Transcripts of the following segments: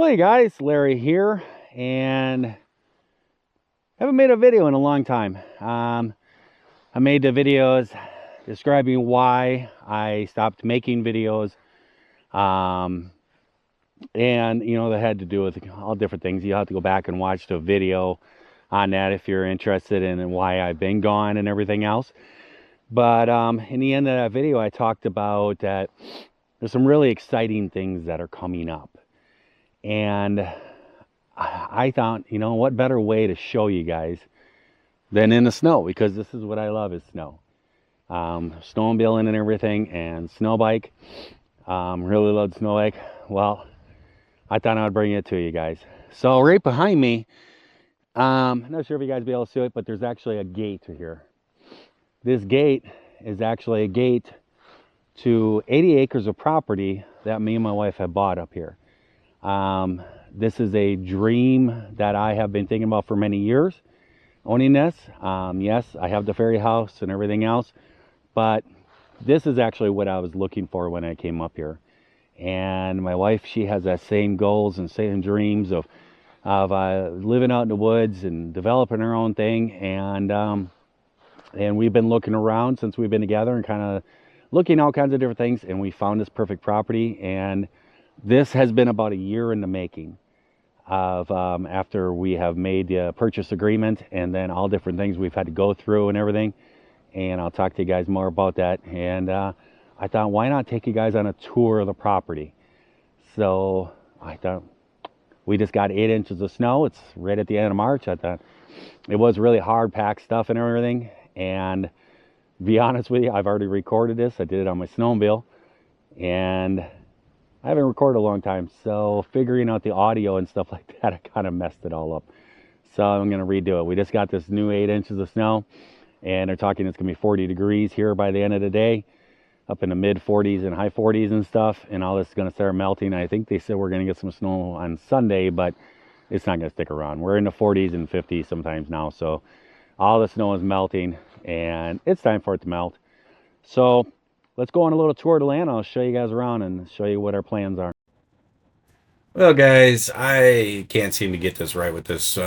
Well, hey guys, Larry here, and haven't made a video in a long time. I made the videos describing why I stopped making videos, um, and that had to do with all different things. You have to go back and watch the video on that if you're interested in why I've been gone and everything else. But in the end of that video, I talked about that there's some really exciting things that are coming up, and I thought, what better way to show you guys than in the snow, because this is what I love is snow. Snowmobiling and everything, and snow bike. Really love snow bike. Well, I thought I would bring it to you guys. So right behind me, I'm not sure if you guys will be able to see it, but there's actually a gate here. This gate is actually a gate to 80 acres of property that me and my wife have bought up here. This is a dream that I have been thinking about for many years, owning this. Yes, I have the fairy house and everything else, but this is actually what I was looking for when I came up here. And my wife, she has that same goals and same dreams of living out in the woods and developing her own thing. And we've been looking around since we've been together and kind of looking at all kinds of different things, and we found this perfect property. And this has been about a year in the making of after we have made the purchase agreement, and then all different things we've had to go through and everything. And I'll talk to you guys more about that. And I thought, why not take you guys on a tour of the property? So I thought, we just got 8 inches of snow. It's right at the end of March. I thought it was really hard packed stuff and everything. And to be honest with you, I've already recorded this. I did it on my snowmobile, and I haven't recorded a long time. So figuring out the audio and stuff like that, I kind of messed it all up. So I'm going to redo it. We just got this new 8 inches of snow, and they're talking it's going to be 40 degrees here by the end of the day, up in the mid 40s and high 40s and stuff. And all this is going to start melting. I think they said we're going to get some snow on Sunday, but it's not going to stick around. We're in the 40s and 50s sometimes now. So all the snow is melting, and it's time for it to melt. So let's go on a little tour of the land. I'll show you guys around and show you what our plans are. Well, guys, I can't seem to get this right with this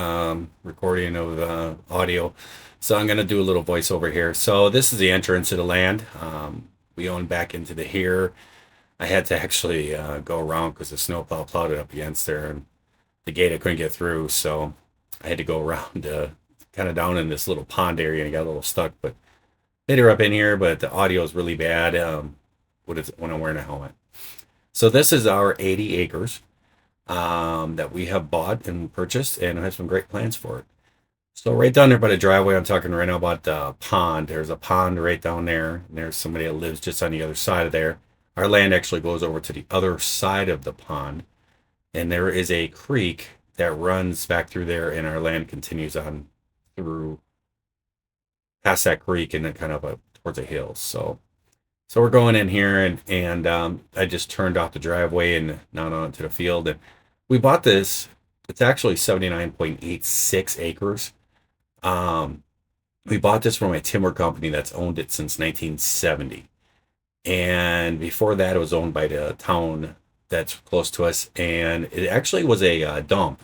recording of audio, so I'm going to do a little voiceover here. So this is the entrance to the land. We own back into the here. I had to actually go around because the snowplow plowed it up against there, and the gate I couldn't get through, so I had to go around kind of down in this little pond area, and I got a little stuck, but later up in here, but the audio is really bad when I'm wearing a helmet. So this is our 80 acres that we have bought and purchased, and I have some great plans for it. So right down there by the driveway, I'm talking right now about the pond. There's a pond right down there, and there's somebody that lives just on the other side of there. Our land actually goes over to the other side of the pond, and there is a creek that runs back through there, and our land continues on through past that creek and then kind of up towards the hills. So we're going in here, and I just turned off the driveway and now onto the field. And we bought this. It's actually 79.86 acres. We bought this from a timber company that's owned it since 1970. And before that, it was owned by the town that's close to us. And it actually was a dump,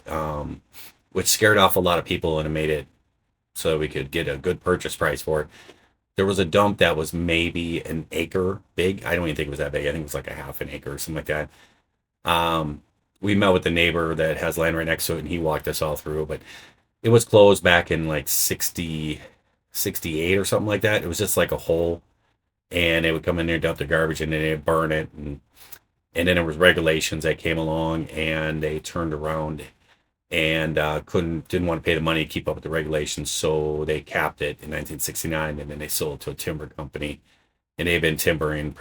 which scared off a lot of people, and it made it so we could get a good purchase price for it. There was a dump that was maybe an acre big. I don't even think it was that big. I think it was like a half an acre or something like that. We met with the neighbor that has land right next to it, and he walked us all through. But it was closed back in like 68 or something like that. It was just like a hole, and they would come in there and dump the garbage, and then they'd burn it. And then there was regulations that came along, and they turned around and didn't want to pay the money to keep up with the regulations, so they capped it in 1969, and then they sold it to a timber company, and they've been timbering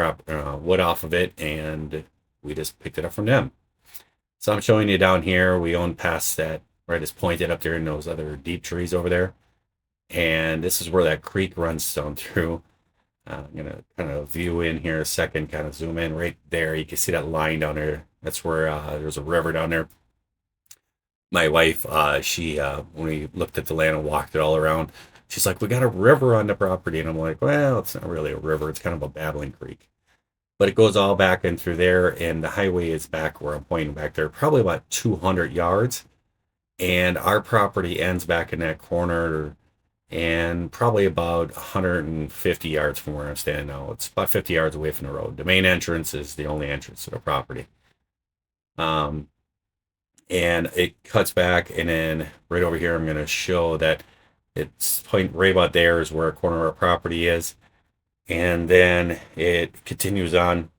wood off of it, and we just picked it up from them. So I'm showing you down here. We own past that, right, it's pointed up there in those other deep trees over there, and this is where that creek runs down through. I'm gonna kind of view in here a second, kind of zoom in right there. You can see that line down there. That's where there's a river down there. My wife, she when we looked at the land and walked it all around, she's like, we got a river on the property. And I'm like, well, it's not really a river. It's kind of a babbling creek. but it goes all back in through there, and the highway is back where I'm pointing back there, probably about 200 yards. And our property ends back in that corner and probably about 150 yards from where I'm standing now. It's about 50 yards away from the road. The main entrance is the only entrance to the property. Um, and it cuts back, and then right over here, I'm going to show that it's point right about there is where a corner of our property is. And then it continues on,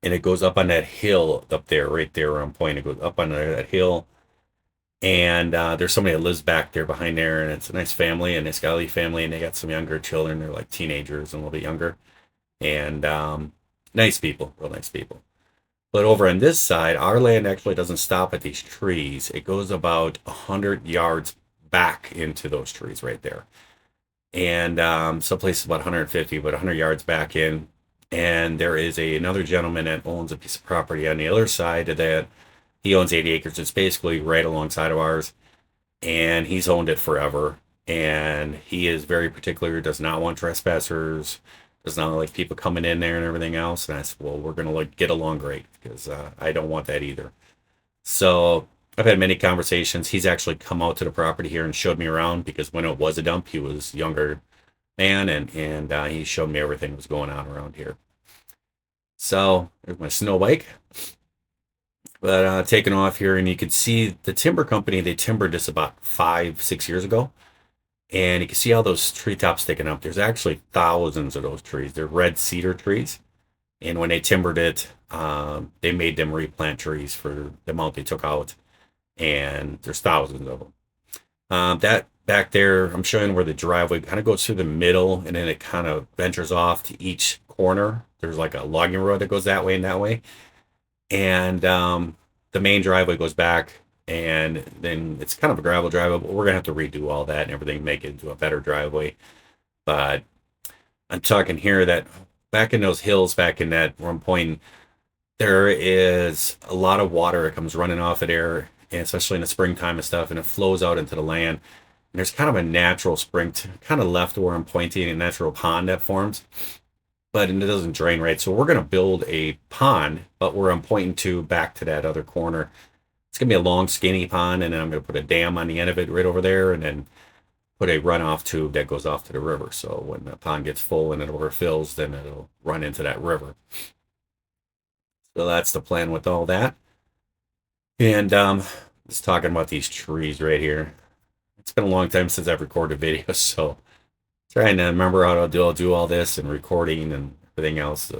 and it goes up on that hill up there, right there where I'm pointing. It goes up on that hill, and there's somebody that lives back there behind there, and it's a nice family, and it's got a family, and they got some younger children. They're like teenagers and a little bit younger, and nice people, real nice people. But over on this side, our land actually doesn't stop at these trees. It goes about 100 yards back into those trees right there. And some places about 150, but 100 yards back in. And there is another gentleman that owns a piece of property on the other side of that. He owns 80 acres. It's basically right alongside of ours. And he's owned it forever. And he is very particular, does not want trespassers, does not like people coming in there and everything else. And I said, well, we're going to like get along great because I don't want that either. So I've had many conversations. He's actually come out to the property here and showed me around because when it was a dump, he was a younger man, and he showed me everything that was going on around here. So there's my snow bike. But taking off here, and you can see the timber company, they timbered this about 5-6 years ago. And you can see all those treetops sticking up. There's actually thousands of those trees. They're red cedar trees. And when they timbered it, they made them replant trees for the amount they took out. And there's thousands of them. That back there, I'm showing where the driveway kind of goes through the middle, and then it kind of ventures off to each corner. There's like a logging road that goes that way and that way. And the main driveway goes back, and then it's kind of a gravel driveway, but we're going to have to redo all that and everything, make it into a better driveway. But I'm talking here that back in those hills, back in that one point, there is a lot of water that comes running off of there, and especially in the springtime and stuff, and it flows out into the land. And there's kind of a natural spring, kind of left where I'm pointing, a natural pond that forms, but it doesn't drain right. So we're going to build a pond, but where I'm pointing to back to that other corner. It's going to be a long, skinny pond, and then I'm going to put a dam on the end of it right over there, and then put a runoff tube that goes off to the river. So when the pond gets full and it overfills, then it'll run into that river. So that's the plan with all that. And just talking about these trees right here. It's been a long time since I've recorded videos, so trying to remember how to do all this and recording and everything else.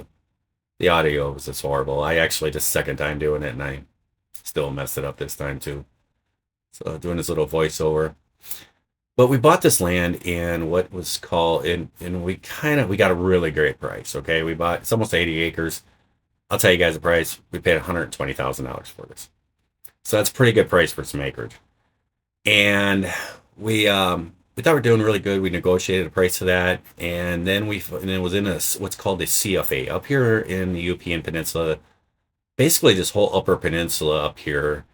The audio was just horrible. I actually just second time doing it, and I still messed it up this time too. So doing this little voiceover. But we bought this land in what was called, and we got a really great price. Okay, it's almost 80 acres. I'll tell you guys the price. We paid $120,000 for this. So that's a pretty good price for some acreage. And we thought we were doing really good. We negotiated a price for that, and then it was in what's called a CFA up here in the European Peninsula. Basically, this whole Upper Peninsula up here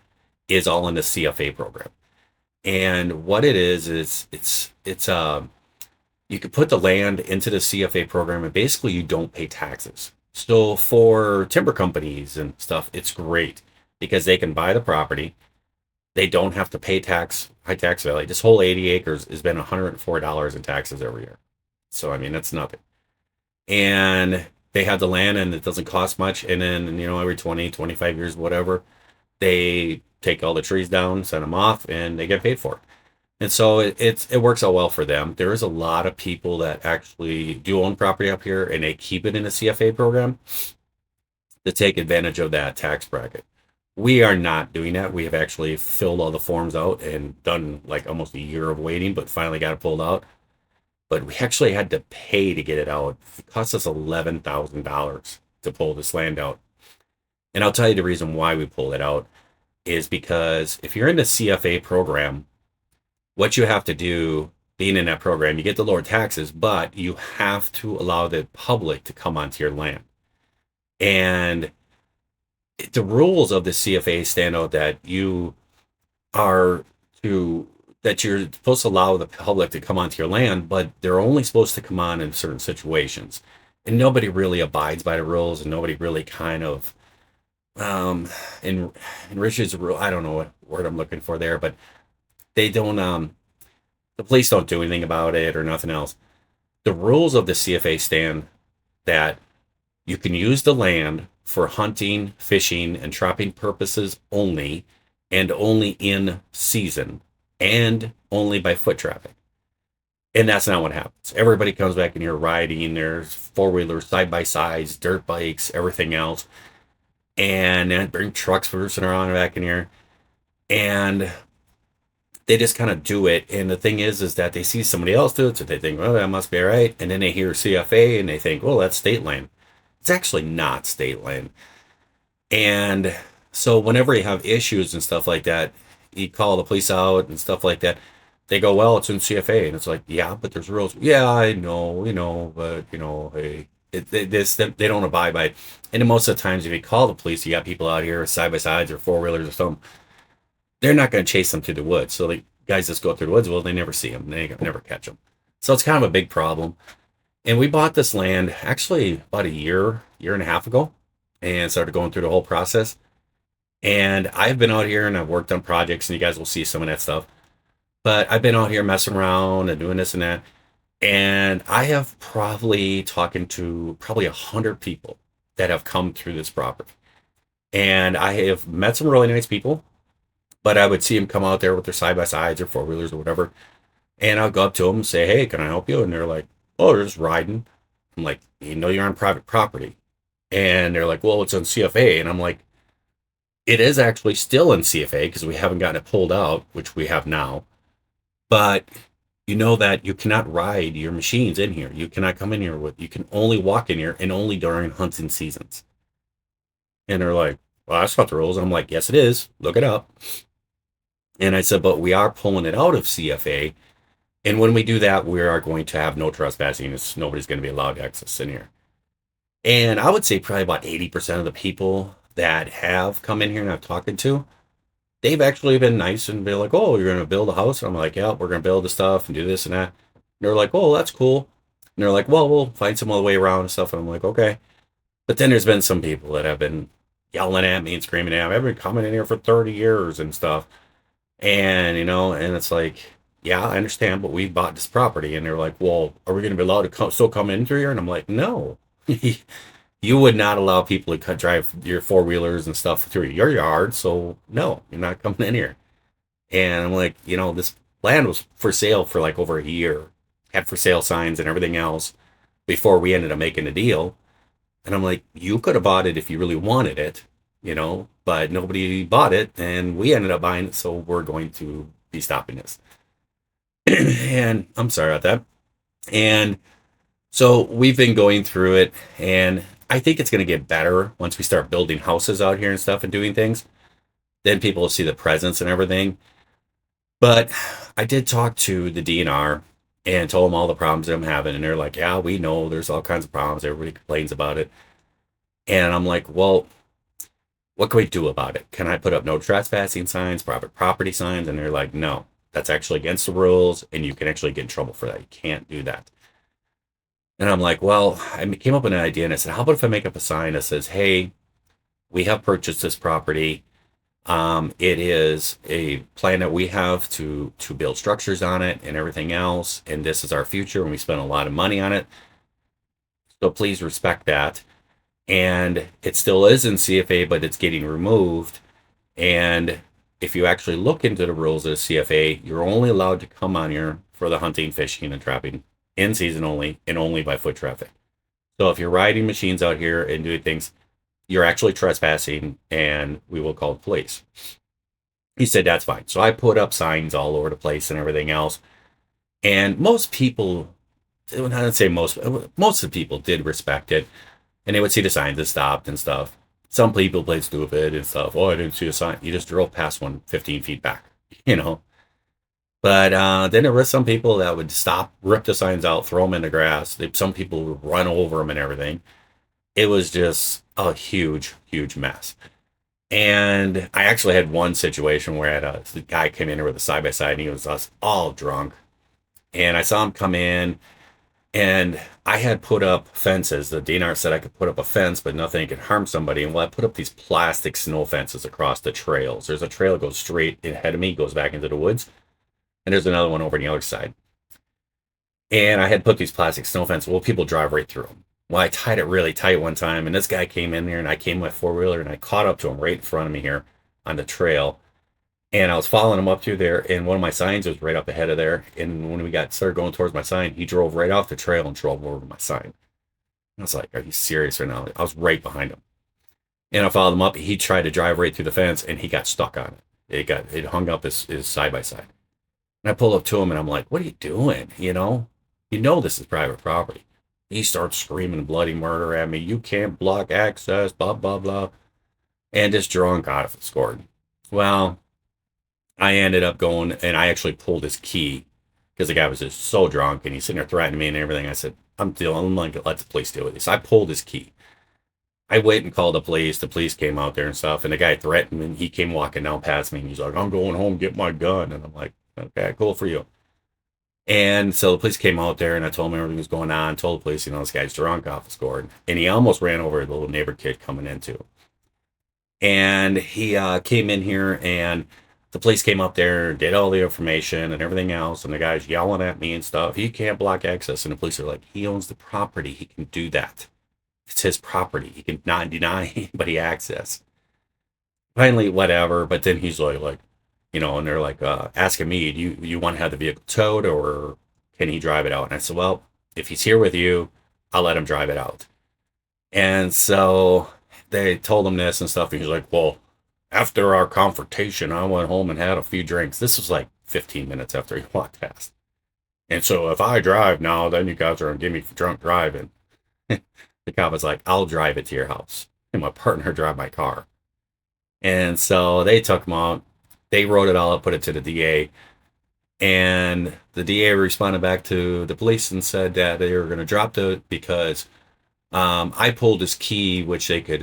is all in the CFA program. And what it is it's you can put the land into the CFA program, and basically you don't pay taxes. So for timber companies and stuff, it's great because they can buy the property. They don't have to pay high tax value. This whole 80 acres has been $104 in taxes every year. So, I mean, that's nothing. And they have the land, and it doesn't cost much. And then, every 20, 25 years, whatever, they take all the trees down, send them off, and they get paid for it. And so it works out well for them. There is a lot of people that actually do own property up here, and they keep it in a CFA program to take advantage of that tax bracket. We are not doing that. We have actually filled all the forms out and done like almost a year of waiting, but finally got it pulled out. But we actually had to pay to get it out. It cost us $11,000 to pull this land out. And I'll tell you the reason why we pulled it out is because if you're in the CFA program, what you have to do, being in that program, you get the lower taxes, but you have to allow the public to come onto your land. And the rules of the CFA stand out that you're supposed to allow the public to come onto your land, but they're only supposed to come on in certain situations. and nobody really abides by the rules, and nobody really kind of um en- enriches the rule. I don't know what word I'm looking for there, but they don't the police don't do anything about it or nothing else. The rules of the CFA stand that you can use the land for hunting, fishing, and trapping purposes only, and only in season, and only by foot traffic. And that's not what happens. Everybody comes back in here riding. There's four wheelers, side by sides, dirt bikes, everything else, and then bring trucks rooting around back in here, and they just kind of do it. And the thing is that they see somebody else do it, so they think, well, that must be all right. And then they hear CFA, and they think, well, that's state land. It's actually not state land. And so whenever you have issues and stuff like that, you call the police out and stuff like that. They go, well, it's in CFA, and it's like, yeah, but there's rules. Yeah, I know, but hey, they don't abide by it. And then most of the times, if you call the police, you got people out here side by sides or four wheelers or something. They're not going to chase them through the woods. So the guys just go through the woods. Well, they never see them. They never catch them. So it's kind of a big problem. And we bought this land actually about a year and a half ago, and started going through the whole process. And I've been out here and I've worked on projects, and you guys will see some of that stuff. But I've been out here messing around and doing this and that. And I have probably talking to probably 100 people that have come through this property. And I have met some really nice people, but I would see them come out there with their side by sides or four wheelers or whatever. And I'll go up to them and say, hey, can I help you? And they're like, oh, they're just riding. I'm like, you know, you're on private property. And they're like, well, it's on CFA. And I'm like, it is actually still in CFA because we haven't gotten it pulled out, which we have now. But you know that you cannot ride your machines in here. You cannot come in here you can only walk in here and only during hunting seasons. And they're like, well, that's not the rules. I'm like, yes, it is. Look it up. And I said, but we are pulling it out of CFA. And when we do that, we are going to have no trespassing. Nobody's going to be allowed to access in here. And I would say probably about 80% of the people that have come in here and I've talked to, they've actually been nice and be like, oh, you're going to build a house? And I'm like, yeah, we're going to build the stuff and do this and that. And they're like, oh, that's cool. And they're like, well, we'll find some other way around and stuff. And I'm like, okay. But then there's been some people that have been yelling at me and screaming at me. I've been coming in here for 30 years and stuff. And, and it's like, yeah, I understand, but we bought this property. And they're like, well, are we going to be allowed to still come in through here? And I'm like, no. You would not allow people to drive your four wheelers and stuff through your yard. So no, you're not coming in here. And I'm like, this land was for sale for like over a year, had for sale signs and everything else before we ended up making a deal. And I'm like, you could have bought it if you really wanted it, but nobody bought it and we ended up buying it. So we're going to be stopping this. And I'm sorry about that. And so we've been going through it, and I think it's going to get better once we start building houses out here and stuff and doing things. Then people will see the presence and everything. But I did talk to the DNR and told them all the problems that I'm having. And they're like, yeah, we know there's all kinds of problems. Everybody complains about it. And I'm like, well, what can we do about it? Can I put up no trespassing signs, private property signs? And they're like, no, that's actually against the rules. And you can actually get in trouble for that. You can't do that. And I'm like, well, I came up with an idea and I said, how about if I make up a sign that says, hey, we have purchased this property. It is a plan that we have to build structures on it and everything else. And this is our future and we spent a lot of money on it. So please respect that. And it still is in CFA, but it's getting removed. And if you actually look into the rules of the CFA, you're only allowed to come on here for the hunting, fishing, and trapping in season only and only by foot traffic. So if you're riding machines out here and doing things, you're actually trespassing and we will call the police. He said, that's fine. So I put up signs all over the place and everything else. And most people, I don't say most of the people did respect it. And they would see the signs that stopped and stuff. Some people played stupid and stuff. Oh, I didn't see a sign. You just drove past one 15 feet back, But then there were some people that would stop, rip the signs out, throw them in the grass. Some people would run over them and everything. It was just a huge, huge mess. And I actually had one situation where the guy came in here with a side-by-side and he was us all drunk. And I saw him come in And I had put up fences. The DNR said I could put up a fence, but nothing could harm somebody. And well, I put up these plastic snow fences across the trails. There's a trail that goes straight ahead of me, goes back into the woods, and there's another one over on the other side. And I had put these plastic snow fences. Well, people drive right through them. Well, I tied it really tight one time, and this guy came in there, and I came with my four-wheeler, and I caught up to him right in front of me here on the trail. And I was following him up through there, and one of my signs was right up ahead of there. And when we got started going towards my sign, he drove right off the trail and drove over to my sign. I was like, "Are you serious right now?" I was right behind him, and I followed him up. He tried to drive right through the fence, and he got stuck on it. It hung up his side by side. And I pulled up to him, and I'm like, "What are you doing? You know this is private property." He starts screaming bloody murder at me. "You can't block access, blah blah blah," and this drunk got it scored. Well, I ended up going and I actually pulled his key because the guy was just so drunk and he's sitting there threatening me and everything. I said, I'm going to let the police deal with this. I pulled his key. I went and called the police. The police came out there and stuff. And the guy threatened me. He came walking down past me and he's like, "I'm going home, get my gun." And I'm like, "Okay, cool for you." And so the police came out there and I told them everything was going on. Told the police, this guy's drunk off the score. And he almost ran over the little neighbor kid coming in too. And he came in here and the police came up there, did all the information and everything else, and the guy's yelling at me and stuff. "He can't block access." And the police are like, "He owns the property. He can do that. It's his property. He can not deny anybody access." Finally, whatever. But then he's and they're like asking me, "Do you want to have the vehicle towed or can he drive it out?" And I said, "Well, if he's here with you, I'll let him drive it out." And so they told him this and stuff. And he's like, "Well, after our confrontation, I went home and had a few drinks." This was like 15 minutes after he walked past. "And so if I drive now, then you guys are going to give me for drunk driving." The cop was like, "I'll drive it to your house and my partner drive my car." And so they took him out. They wrote it all up, put it to the DA. And the DA responded back to the police and said that they were going to drop it because I pulled his key, which they could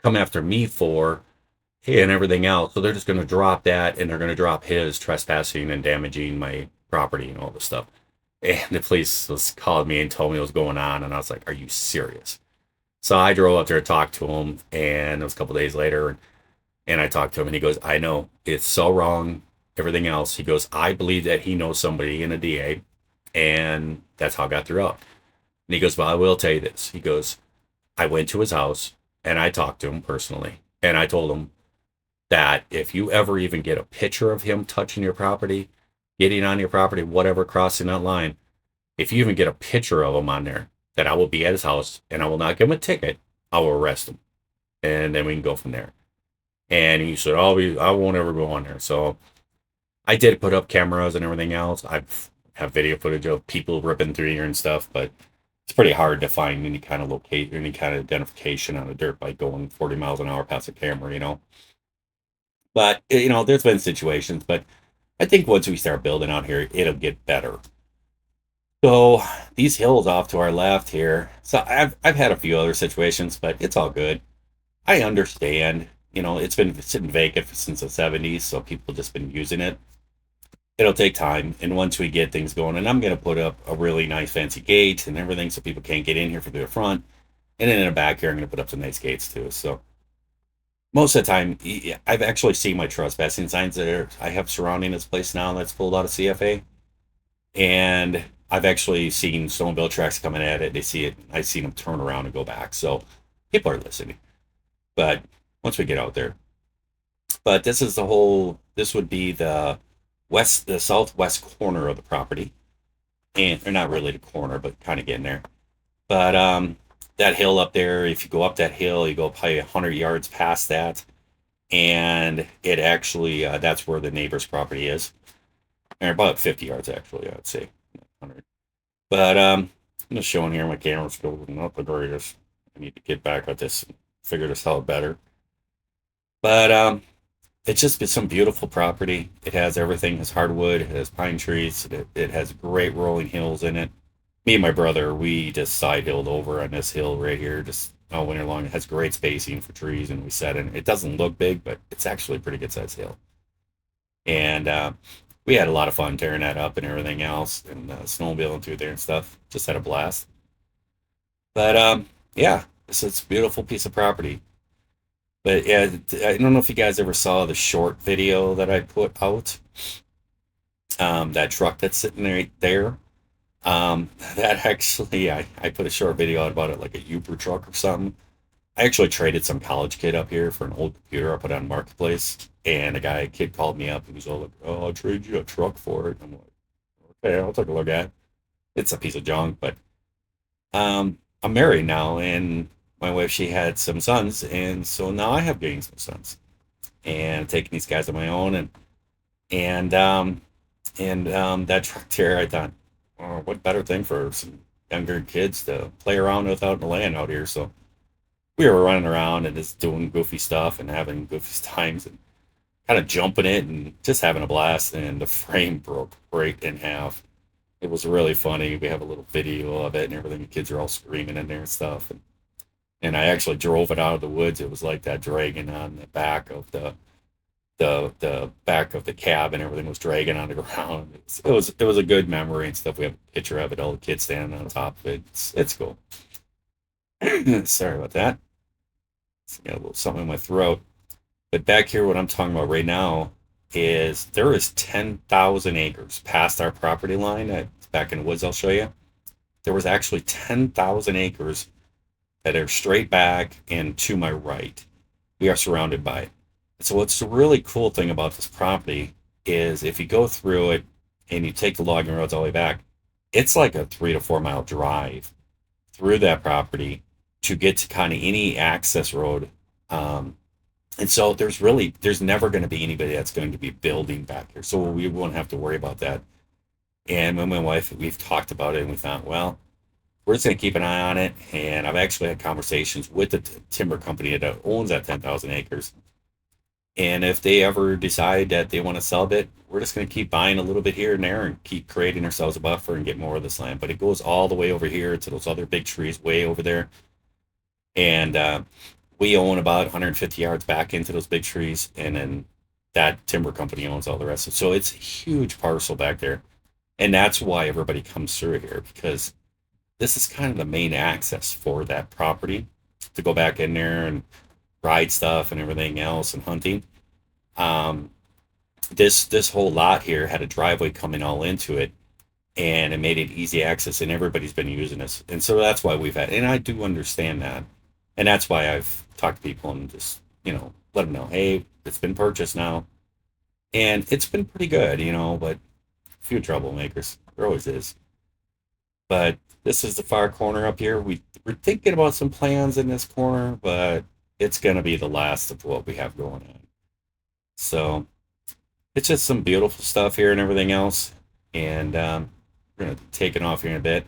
come after me for and everything else. So they're just going to drop that and they're going to drop his trespassing and damaging my property and all this stuff. And the police called me and told me what was going on. And I was like, "Are you serious?" So I drove up there to talk to him. And it was a couple days later. And I talked to him and he goes, "I know it's so wrong. Everything else." He goes, "I believe that he knows somebody in a DA. And that's how I got through up." And he goes, "Well, I will tell you this." He goes, "I went to his house and I talked to him personally. And I told him that if you ever even get a picture of him touching your property, getting on your property, whatever, crossing that line, if you even get a picture of him on there, that I will be at his house and I will not give him a ticket. I will arrest him. And then we can go from there." And he said, I won't ever go on there." So I did put up cameras and everything else. I have video footage of people ripping through here and stuff, but it's pretty hard to find any kind of any kind of identification on a dirt bike going 40 miles an hour past a camera. But, there's been situations, but I think once we start building out here, it'll get better. So these hills off to our left here. So I've had a few other situations, but it's all good. I understand. It's been sitting vacant since the 70s, so people just been using it. It'll take time, and once we get things going, and I'm going to put up a really nice fancy gate and everything so people can't get in here from the front. And then in the back here, I'm going to put up some nice gates too. So most of the time, I've actually seen my trespassing signs that I have surrounding this place now that's pulled out of CFA. And I've actually seen snowmobile tracks coming at it. They see it. I've seen them turn around and go back. So people are listening. But once we get out there. But this would be the southwest corner of the property. And they're not really the corner, but kind of getting there. But that hill up there, if you go up that hill, you go probably 100 yards past that. And it actually, that's where the neighbor's property is. Or about 50 yards, actually, I'd say. 100. But I'm just showing here my camera's going up the greatest. I need to get back at this and figure this out better. But it's just been some beautiful property. It has everything. It has hardwood. It has pine trees. It has great rolling hills in it. Me and my brother, we just side hilled over on this hill right here, just all winter long. It has great spacing for trees, and we sat in. It doesn't look big, but it's actually a pretty good sized hill. And we had a lot of fun tearing that up and everything else, and snowmobiling through there and stuff. Just had a blast. But yeah, it's a beautiful piece of property. But yeah, I don't know if you guys ever saw the short video that I put out. That truck that's sitting right there. That actually, I put a short video out about it, like a Uber truck or something. I actually traded some college kid up here for an old computer I put on Marketplace, and a kid called me up. He was all like, "Oh, I'll trade you a truck for it." I'm like, "Okay, I'll take a look at it." It's a piece of junk, but I'm married now, and my wife, she had some sons, and so now I have gained some sons, and taking these guys on my own, and that truck there, I thought, oh, what better thing for some younger kids to play around with out in the land out here? So we were running around and just doing goofy stuff and having goofy times and kind of jumping it and just having a blast. And the frame broke right in half. It was really funny. We have a little video of it and everything. The kids are all screaming in there and stuff. And I actually drove it out of the woods. It was like that dragging on the back of the back of the cab, and everything was dragging on the ground. It was a good memory and stuff. We have a picture of it, all the kids standing on top of it. It's cool. Sorry about that. Got a little something in my throat. But back here, what I'm talking about right now is there is 10,000 acres past our property line. Back in the woods, I'll show you. There was actually 10,000 acres that are straight back and to my right. We are surrounded by it. So what's the really cool thing about this property is if you go through it and you take the logging roads all the way back, it's like a 3 to 4 mile drive through that property to get to kind of any access road. And so there's never going to be anybody that's going to be building back here. So we won't have to worry about that. And when my wife, we've talked about it and we thought, well, we're just going to keep an eye on it. And I've actually had conversations with the timber company that owns that 10,000 acres. And if they ever decide that they want to sell it, we're just going to keep buying a little bit here and there and keep creating ourselves a buffer and get more of this land. But it goes all the way over here to those other big trees way over there. And we own about 150 yards back into those big trees. And then that timber company owns all the rest of it. So it's a huge parcel back there. And that's why everybody comes through here, because this is kind of the main access for that property to go back in there and ride stuff and everything else and hunting. This whole lot here had a driveway coming all into it, and it made it easy access, and everybody's been using this. And so that's why we've had, and I do understand that. And that's why I've talked to people and just, let them know, hey, it's been purchased now. And it's been pretty good, but a few troublemakers. There always is. But this is the far corner up here. We're thinking about some plans in this corner, but it's going to be the last of what we have going on. So it's just some beautiful stuff here and everything else. And we're going to take it off here in a bit.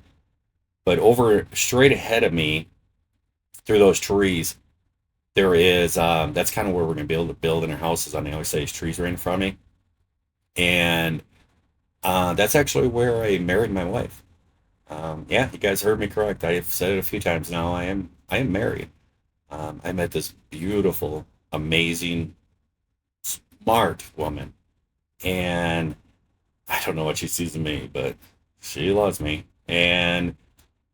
But over straight ahead of me, through those trees, there is, that's kind of where we're going to be able to build in our houses. On the other side, these trees right in front of me. And that's actually where I married my wife. Yeah, you guys heard me correct. I've said it a few times now. I am married. I met this beautiful, amazing, smart woman, and I don't know what she sees in me, but she loves me. And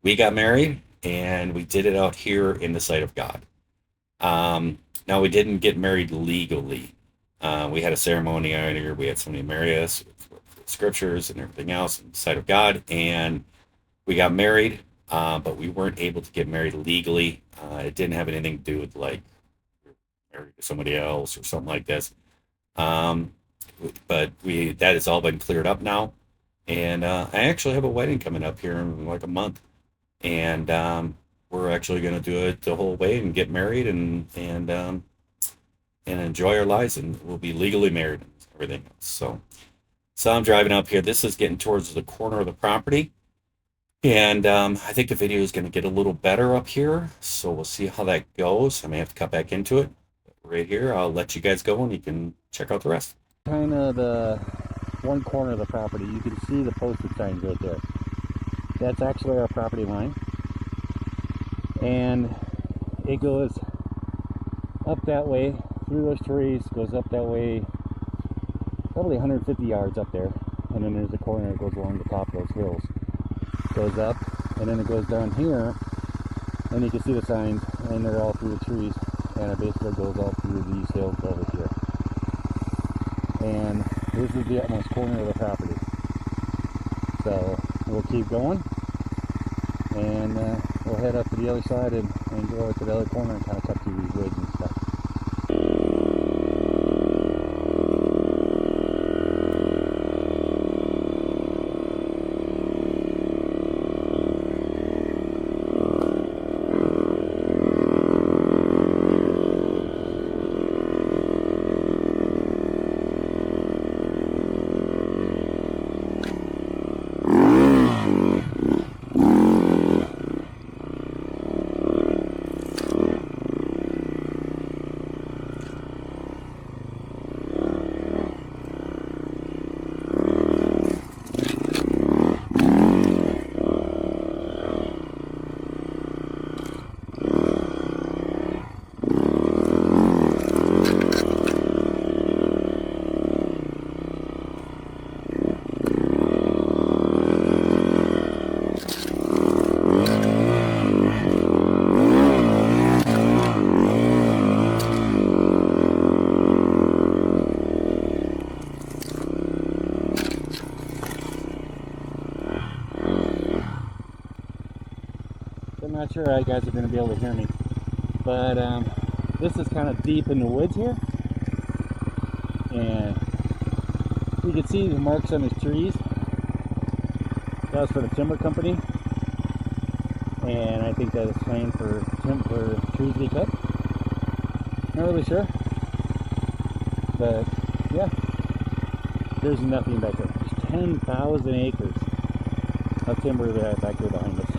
we got married, and we did it out here in the sight of God. Now we didn't get married legally. We had a ceremony out here. We had somebody marry us with scriptures and everything else in the sight of God, and we got married, but we weren't able to get married legally. It didn't have anything to do with like married to somebody else or something like this. But that has all been cleared up now, and I actually have a wedding coming up here in like a month, and we're actually going to do it the whole way and get married and enjoy our lives, and we'll be legally married and everything else. So I'm driving up here. This is getting towards the corner of the property. And I think the video is going to get a little better up here, so we'll see how that goes. I may have to cut back into it. But right here, I'll let you guys go and you can check out the rest. Kind of the one corner of the property. You can see the posted signs right there. That's actually our property line. And it goes up that way, through those trees, goes up that way, probably 150 yards up there, and then there's a corner that goes along the top of those hills. Goes up, and then it goes down here, and you can see the signs, and they're all through the trees, and it basically goes all through these hills over here. And this is the utmost corner of the property. So we'll keep going, and we'll head up to the other side and go over to the other corner and kind of cut through these woods and stuff. I'm not sure how you guys are going to be able to hear me, but this is kind of deep in the woods here, and you can see the marks on his trees. That was for the timber company, and I think that it's planned for trees to be cut. Not really sure, but yeah, there's nothing back there. There's 10,000 acres of timber back there behind us.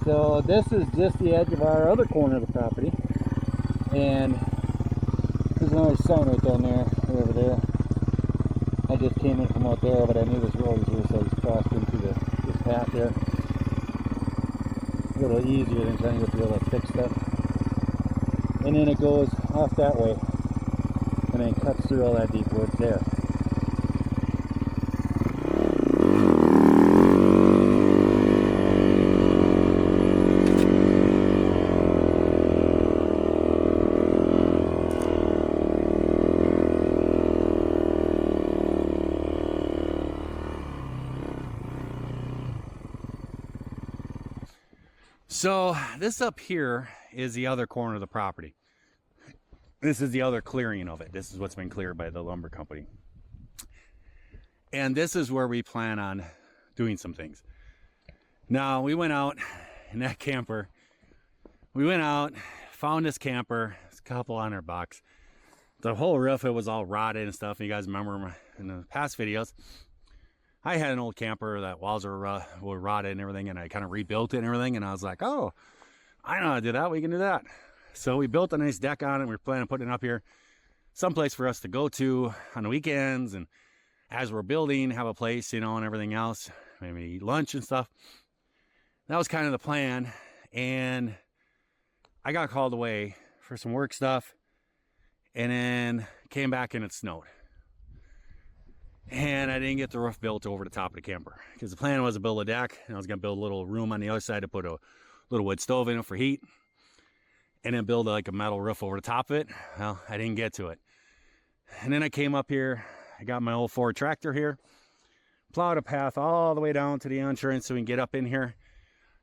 So this is just the edge of our other corner of the property, and there's another sign right down there, right over there. I just came in from out there, but I knew this road was here, so I just crossed into this path there. A little easier than trying to go through all that thick stuff. And then it goes off that way, and then cuts through all that deep woods there. So this up here is the other corner of the property. This is the other clearing of it. This is what's been cleared by the lumber company. And this is where we plan on doing some things. Now, we went out in that camper. We went out, found this camper. It's a couple $100. The whole roof, it was all rotted and stuff. You guys remember in the past videos, I had an old camper that walls were rotted and everything, and I kind of rebuilt it and everything, and I was like, oh, I know how to do that. We can do that. So we built a nice deck on it. We were planning on putting it up here, someplace for us to go to on the weekends, and as we're building, have a place, you know, and everything else, maybe eat lunch and stuff. That was kind of the plan, and I got called away for some work stuff, and then came back and it snowed. And I didn't get the roof built over the top of the camper, because the plan was to build a deck, and I was going to build a little room on the other side to put a little wood stove in it for heat, and then build like a metal roof over the top of it. Well, I didn't get to it. And then I came up here, I got my old Ford tractor here, plowed a path all the way down to the entrance so we can get up in here.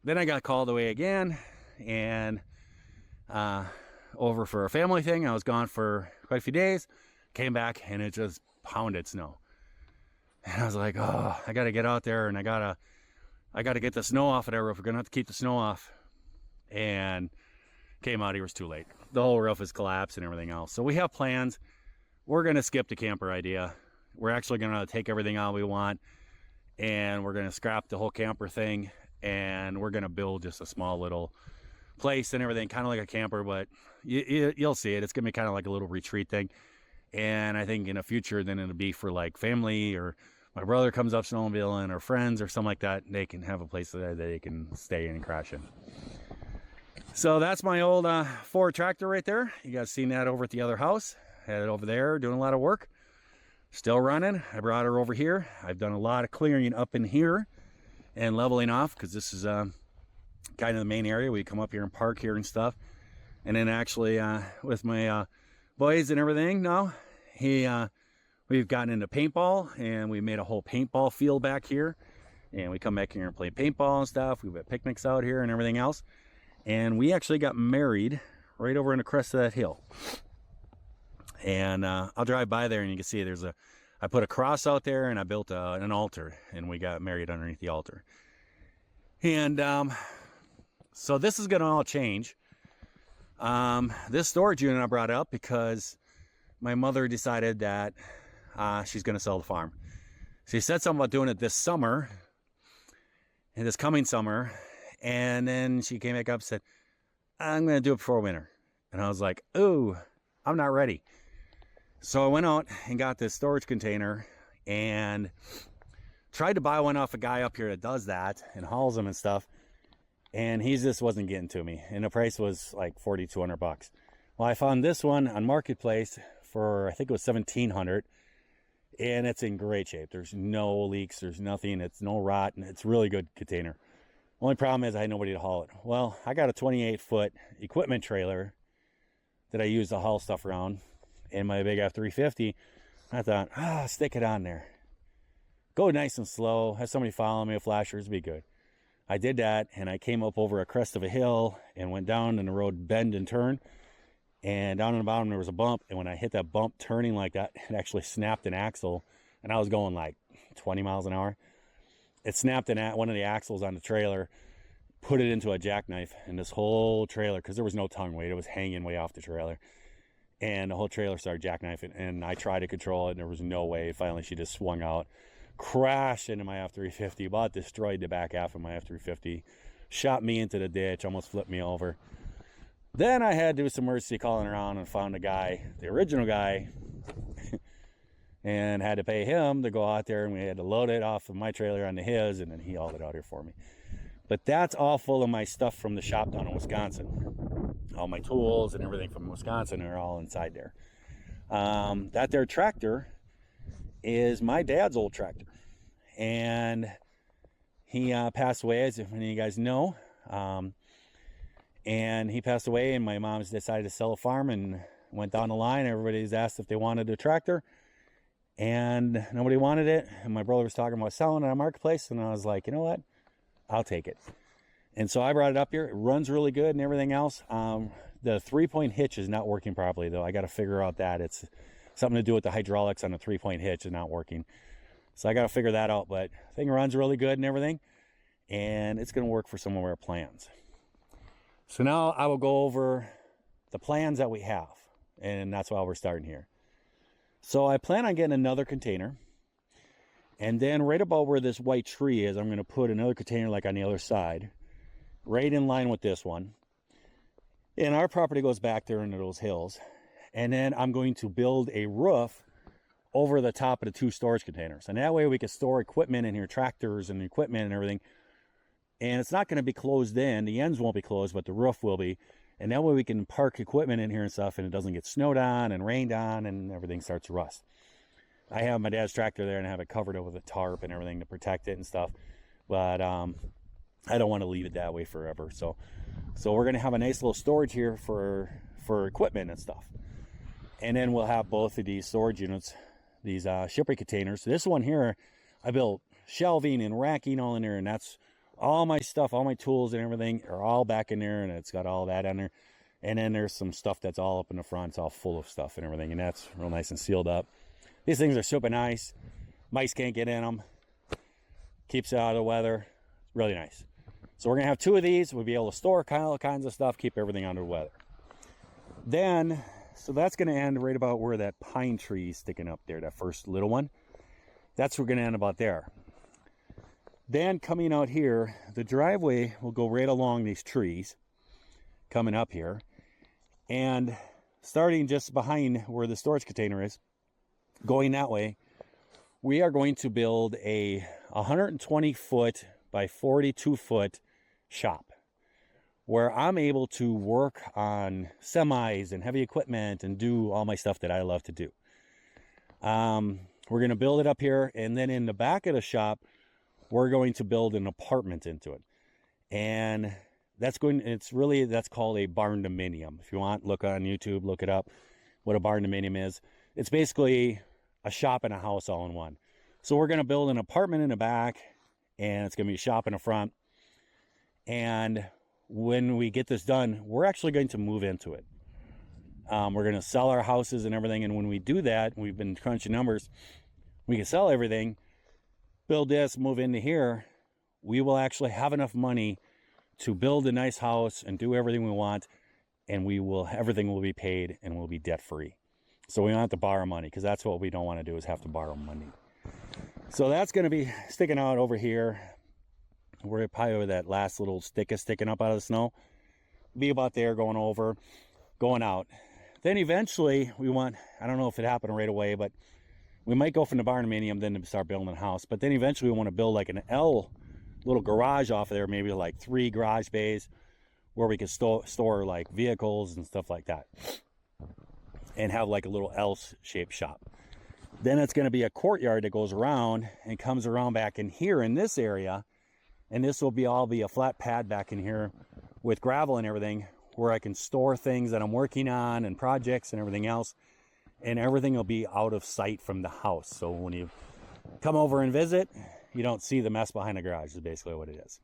Then I got called away again, and over for a family thing. I was gone for quite a few days. Came back and it just pounded snow. And I was like, oh, I got to get out there and I got to get the snow off of that roof. We're going to have to keep the snow off. And came out here, it was too late. The whole roof is collapsed and everything else. So we have plans. We're going to skip the camper idea. We're actually going to take everything out we want, and we're going to scrap the whole camper thing, and we're going to build just a small little place and everything, kind of like a camper, but you'll see it. It's going to be kind of like a little retreat thing. And I think in the future, then it'll be for like family, or my brother comes up snowmobiling, or friends or something like that. They can have a place that they can stay in and crash in. So that's my old Ford tractor right there. You guys seen that over at the other house. Had it over there doing a lot of work. Still running. I brought her over here. I've done a lot of clearing up in here and leveling off, because this is kind of the main area. We come up here and park here and stuff. And then actually with my boys and everything now, we've gotten into paintball, and we made a whole paintball field back here. And we come back here and play paintball and stuff. We've got picnics out here and everything else. And we actually got married right over in the crest of that hill. And I'll drive by there and you can see I put a cross out there, and I built an altar, and we got married underneath the altar. And so this is going to all change. This storage unit I brought up because my mother decided that she's going to sell the farm. She said something about doing it this summer, and this coming summer. And then she came back up and said, I'm going to do it before winter. And I was like, ooh, I'm not ready. So I went out and got this storage container and tried to buy one off a guy up here that does that and hauls them and stuff. And he just wasn't getting to me. And the price was like $4,200. Well, I found this one on Marketplace for, I think it was $1,700. And it's in great shape. There's no leaks. There's nothing. It's no rot. And it's a really good container. Only problem is I had nobody to haul it. Well, I got a 28-foot equipment trailer that I use to haul stuff around in my big F-350. I thought, stick it on there. Go nice and slow. Have somebody follow me with flashers. Be good. I did that, and I came up over a crest of a hill and went down, and the road bend and turn. And down on the bottom, there was a bump. And when I hit that bump turning like that, it actually snapped an axle. And I was going like 20 miles an hour. It snapped one of the axles on the trailer, put it into a jackknife, and this whole trailer, because there was no tongue weight, it was hanging way off the trailer, and the whole trailer started jackknifing, and I tried to control it, and there was no way. Finally, she just swung out, crashed into my F-350, about destroyed the back half of my F-350, shot me into the ditch, almost flipped me over. Then I had to do some emergency calling around and found a guy, the original guy, and had to pay him to go out there, and we had to load it off of my trailer onto his, and then he hauled it out here for me. But that's all full of my stuff from the shop down in Wisconsin. All my tools and everything from Wisconsin are all inside there. That there tractor is my dad's old tractor, and he passed away, as many of you guys know. And he passed away, and my mom's decided to sell a farm and went down the line. Everybody's asked if they wanted a tractor, and nobody wanted it. And my brother was talking about selling it on Marketplace, and I was like, you know what? I'll take it. And so I brought it up here. It runs really good and everything else. The 3-point hitch is not working properly, though. I got to figure out that. It's something to do with the hydraulics on the 3-point hitch is not working. So I got to figure that out. But the thing runs really good and everything. And it's going to work for some of our plans. So now I will go over the plans that we have. And that's why we're starting here. So I plan on getting another container. And then right about where this white tree is, I'm going to put another container like on the other side. Right in line with this one. And our property goes back there into those hills. And then I'm going to build a roof over the top of the 2 storage containers. And that way we can store equipment in here, tractors and equipment and everything. And it's not going to be closed in. The ends won't be closed, but the roof will be. And that way we can park equipment in here and stuff, and it doesn't get snowed on and rained on and everything starts to rust. I have my dad's tractor there, and I have it covered with a tarp and everything to protect it and stuff. But I don't want to leave it that way forever. So we're going to have a nice little storage here for equipment and stuff. And then we'll have both of these storage units, these shipping containers. This one here, I built shelving and racking all in there, and that's all my stuff, all my tools and everything are all back in there, and it's got all that on there. And then there's some stuff that's all up in the front. It's all full of stuff and everything. And that's real nice and sealed up. These things are super nice. Mice can't get in them. Keeps it out of the weather. Really nice. So we're going to have 2 of these. We'll be able to store all kinds of stuff, keep everything under the weather. Then, so that's going to end right about where that pine tree is sticking up there, that first little one. That's where we're going to end about there. Then coming out here, the driveway will go right along these trees coming up here. And starting just behind where the storage container is, going that way, we are going to build a 120 foot by 42 foot shop where I'm able to work on semis and heavy equipment and do all my stuff that I love to do. We're going to build it up here, and then in the back of the shop, we're going to build an apartment into it. And that's called a barn dominium. If you want, look on YouTube, look it up, what a barn dominium is. It's basically a shop and a house all in one. So we're going to build an apartment in the back, and it's going to be a shop in the front. And when we get this done, we're actually going to move into it. We're going to sell our houses and everything. And when we do that, we've been crunching numbers, we can sell everything, build this, move into here. We will actually have enough money to build a nice house and do everything we want. And everything will be paid and we'll be debt free. So we don't have to borrow money, because that's what we don't want to do, is have to borrow money. So that's going to be sticking out over here. We're probably where that last little stick is sticking up out of the snow. Be about there, going out. Then eventually I don't know if it happened right away, but we might go from the barn dominium then to start building a house. But then eventually we want to build like an L little garage off of there, maybe like 3 garage bays where we can store like vehicles and stuff like that. And have like a little L-shaped shop. Then it's going to be a courtyard that goes around and comes around back in here in this area. And this will be a flat pad back in here with gravel and everything, where I can store things that I'm working on and projects and everything else. And everything will be out of sight from the house. So when you come over and visit, you don't see the mess behind the garage, is basically what it is.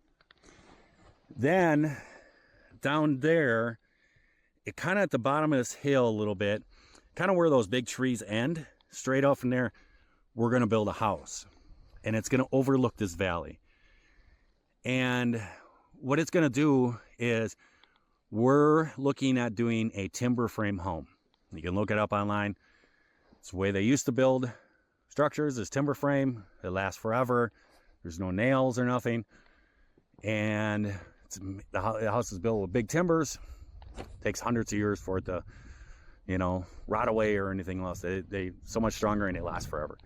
Then down there, it kind of at the bottom of this hill a little bit, kind of where those big trees end, straight out from there, we're going to build a house. And it's going to overlook this valley. And what it's going to do is we're looking at doing a timber frame home. You can look it up online. It's the way they used to build structures, is timber frame. It lasts forever. There's no nails or nothing. And the house is built with big timbers. It takes hundreds of years for it to, rot away or anything else. They so much stronger and they last forever.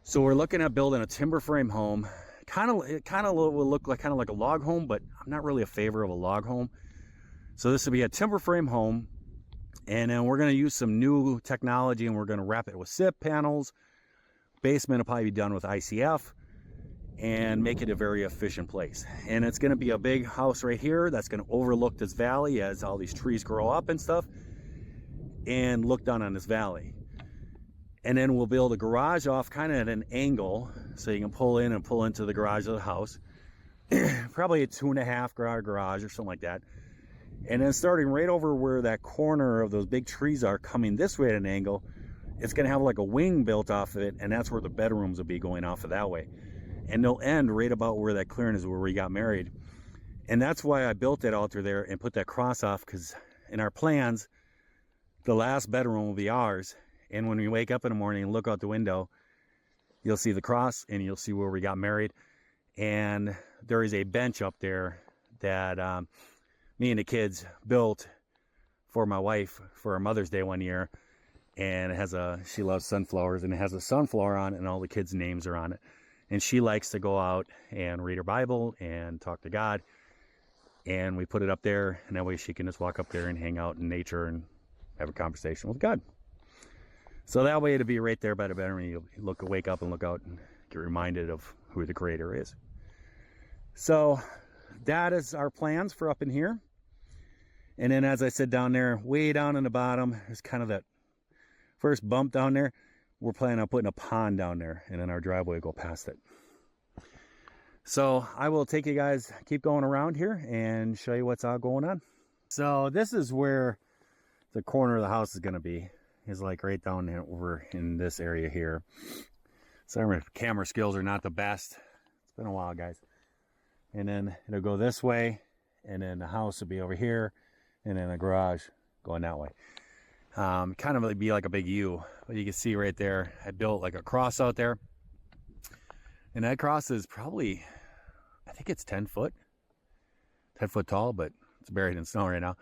So we're looking at building a timber frame home. It kind of will look like a log home, but I'm not really a favor of a log home. So this will be a timber frame home, and then we're going to use some new technology, and we're going to wrap it with SIP panels. Basement will probably be done with ICF, and make it a very efficient place. And it's going to be a big house right here that's going to overlook this valley as all these trees grow up and stuff, and look down on this valley. And then we'll build a garage off kind of at an angle, so you can pull in and pull into the garage of the house. Probably a 2.5 garage or something like that. And then starting right over where that corner of those big trees are, coming this way at an angle, it's going to have like a wing built off of it, and that's where the bedrooms will be going off of that way. And they'll end right about where that clearing is, where we got married. And that's why I built that altar there and put that cross off, because in our plans, the last bedroom will be ours. And when we wake up in the morning and look out the window, you'll see the cross and you'll see where we got married. And there is a bench up there that me and the kids built for my wife for her Mother's Day one year. And she loves sunflowers, and it has a sunflower on it, and all the kids' names are on it. And she likes to go out and read her Bible and talk to God. And we put it up there, and that way she can just walk up there and hang out in nature and have a conversation with God. So that way it'll be right there by the bedroom. You'll wake up and look out and get reminded of who the Creator is. So that is our plans for up in here. And then, as I said, down there, way down in the bottom, there's kind of that first bump down there. We're planning on putting a pond down there, and then our driveway will go past it. So I will take you guys, keep going around here and show you what's all going on. So this is where the corner of the house is going to be. Is like right down over in this area here. Sorry, my camera skills are not the best. It's been a while, guys. And then it'll go this way, and then the house will be over here, and then the garage going that way. Kind of like be like a big U. But you can see right there, I built like a cross out there. And that cross is probably, I think it's 10 foot. 10 foot tall, but it's buried in snow right now.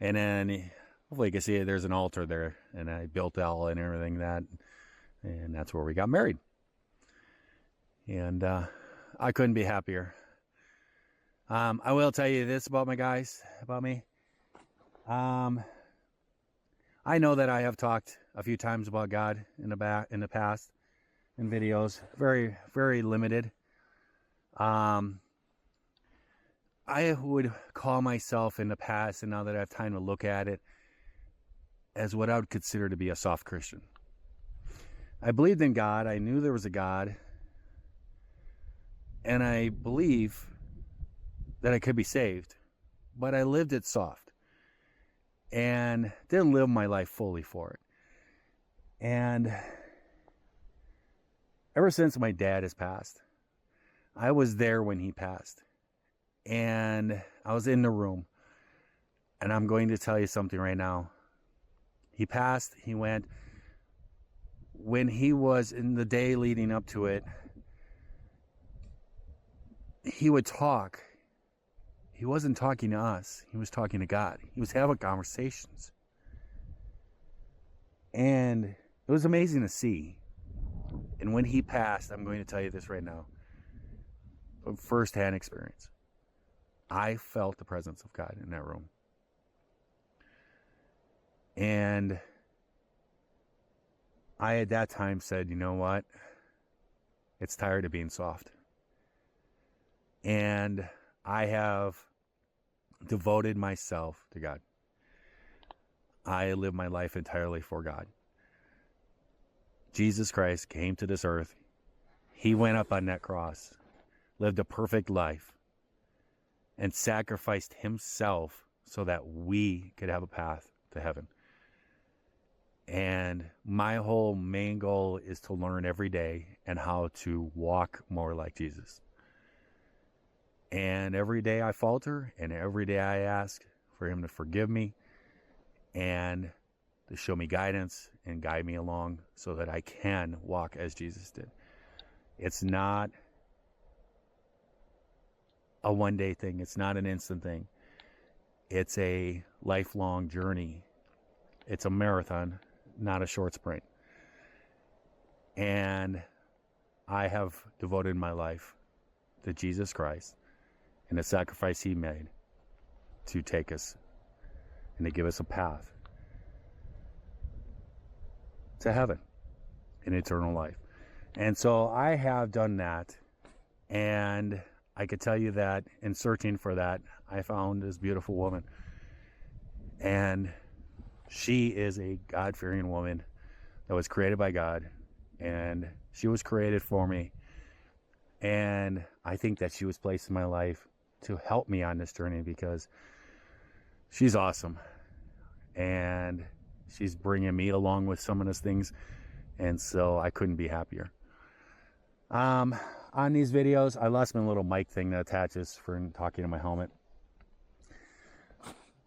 And then hopefully you can see it, there's an altar there. And I built all and everything and that's where we got married. And I couldn't be happier. I will tell you this about my guys, about me. I know that I have talked a few times about God in the past in videos, very, very limited. I would call myself in the past, and now that I have time to look at it, as what I would consider to be a soft Christian. I believed in God. I knew there was a God. And I believe that I could be saved. But I lived it soft. And didn't live my life fully for it. And ever since my dad has passed, I was there when he passed. And I was in the room. And I'm going to tell you something right now. He passed, he went. When he was in the day leading up to it, he would talk. He wasn't talking to us. He was talking to God. He was having conversations. And it was amazing to see. And when he passed, I'm going to tell you this right now. From first-hand experience. I felt the presence of God in that room. And I at that time said, you know what? It's tired of being soft. And I have devoted myself to God. I live my life entirely for God. Jesus Christ came to this earth. He went up on that cross, lived a perfect life, and sacrificed himself so that we could have a path to heaven. And my whole main goal is to learn every day and how to walk more like Jesus. And every day I falter, and every day I ask for him to forgive me and to show me guidance and guide me along so that I can walk as Jesus did. It's not a one-day thing. It's not an instant thing. It's a lifelong journey. It's a marathon, not a short sprint. And I have devoted my life to Jesus Christ and the sacrifice he made to take us and to give us a path to heaven and eternal life. And so I have done that, and I could tell you that in searching for that, I found this beautiful woman. And she is a God-fearing woman that was created by God, and she was created for me. And I think that she was placed in my life to help me on this journey because she's awesome. And she's bringing me along with some of those things. And so I couldn't be happier. On these videos, I lost my little mic thing that attaches for talking to my helmet.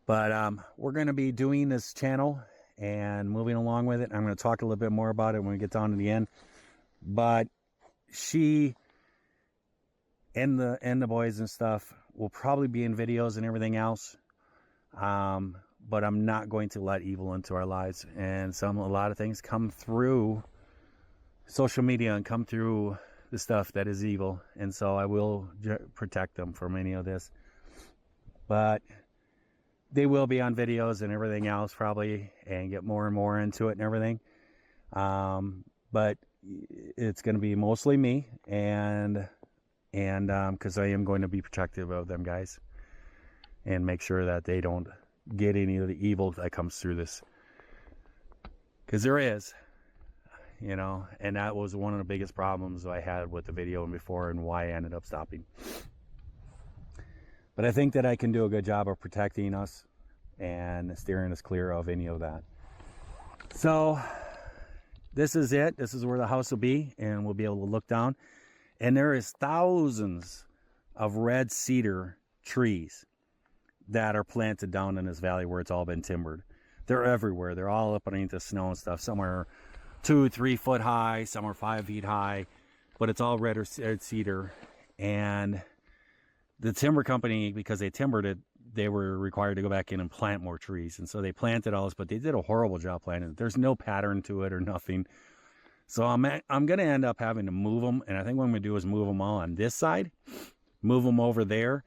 But we're going to be doing this channel and moving along with it. I'm going to talk a little bit more about it when we get down to the end. But she and the boys and stuff will probably be in videos and everything else. But I'm not going to let evil into our lives. And a lot of things come through social media and come through the stuff that is evil. And so I will protect them from any of this. But they will be on videos and everything else probably and get more and more into it and everything. But it's going to be mostly me and because I am going to be protective of them guys and make sure that they don't get any of the evil that comes through this. Because there is, and that was one of the biggest problems I had with the video before and why I ended up stopping. But I think that I can do a good job of protecting us and steering us clear of any of that. So this is it. This is where the house will be, and we'll be able to look down. And there is thousands of red cedar trees that are planted down in this valley where it's all been timbered. They're everywhere. They're all up underneath the snow and stuff. Some are 2-3 foot high, some are 5 feet high, but it's all red cedar. And the timber company, because they timbered it, they were required to go back in and plant more trees. And so they planted all this, but they did a horrible job planting it. There's no pattern to it or nothing. So I'm going to end up having to move them. And I think what I'm going to do is move them all on this side, move them over there.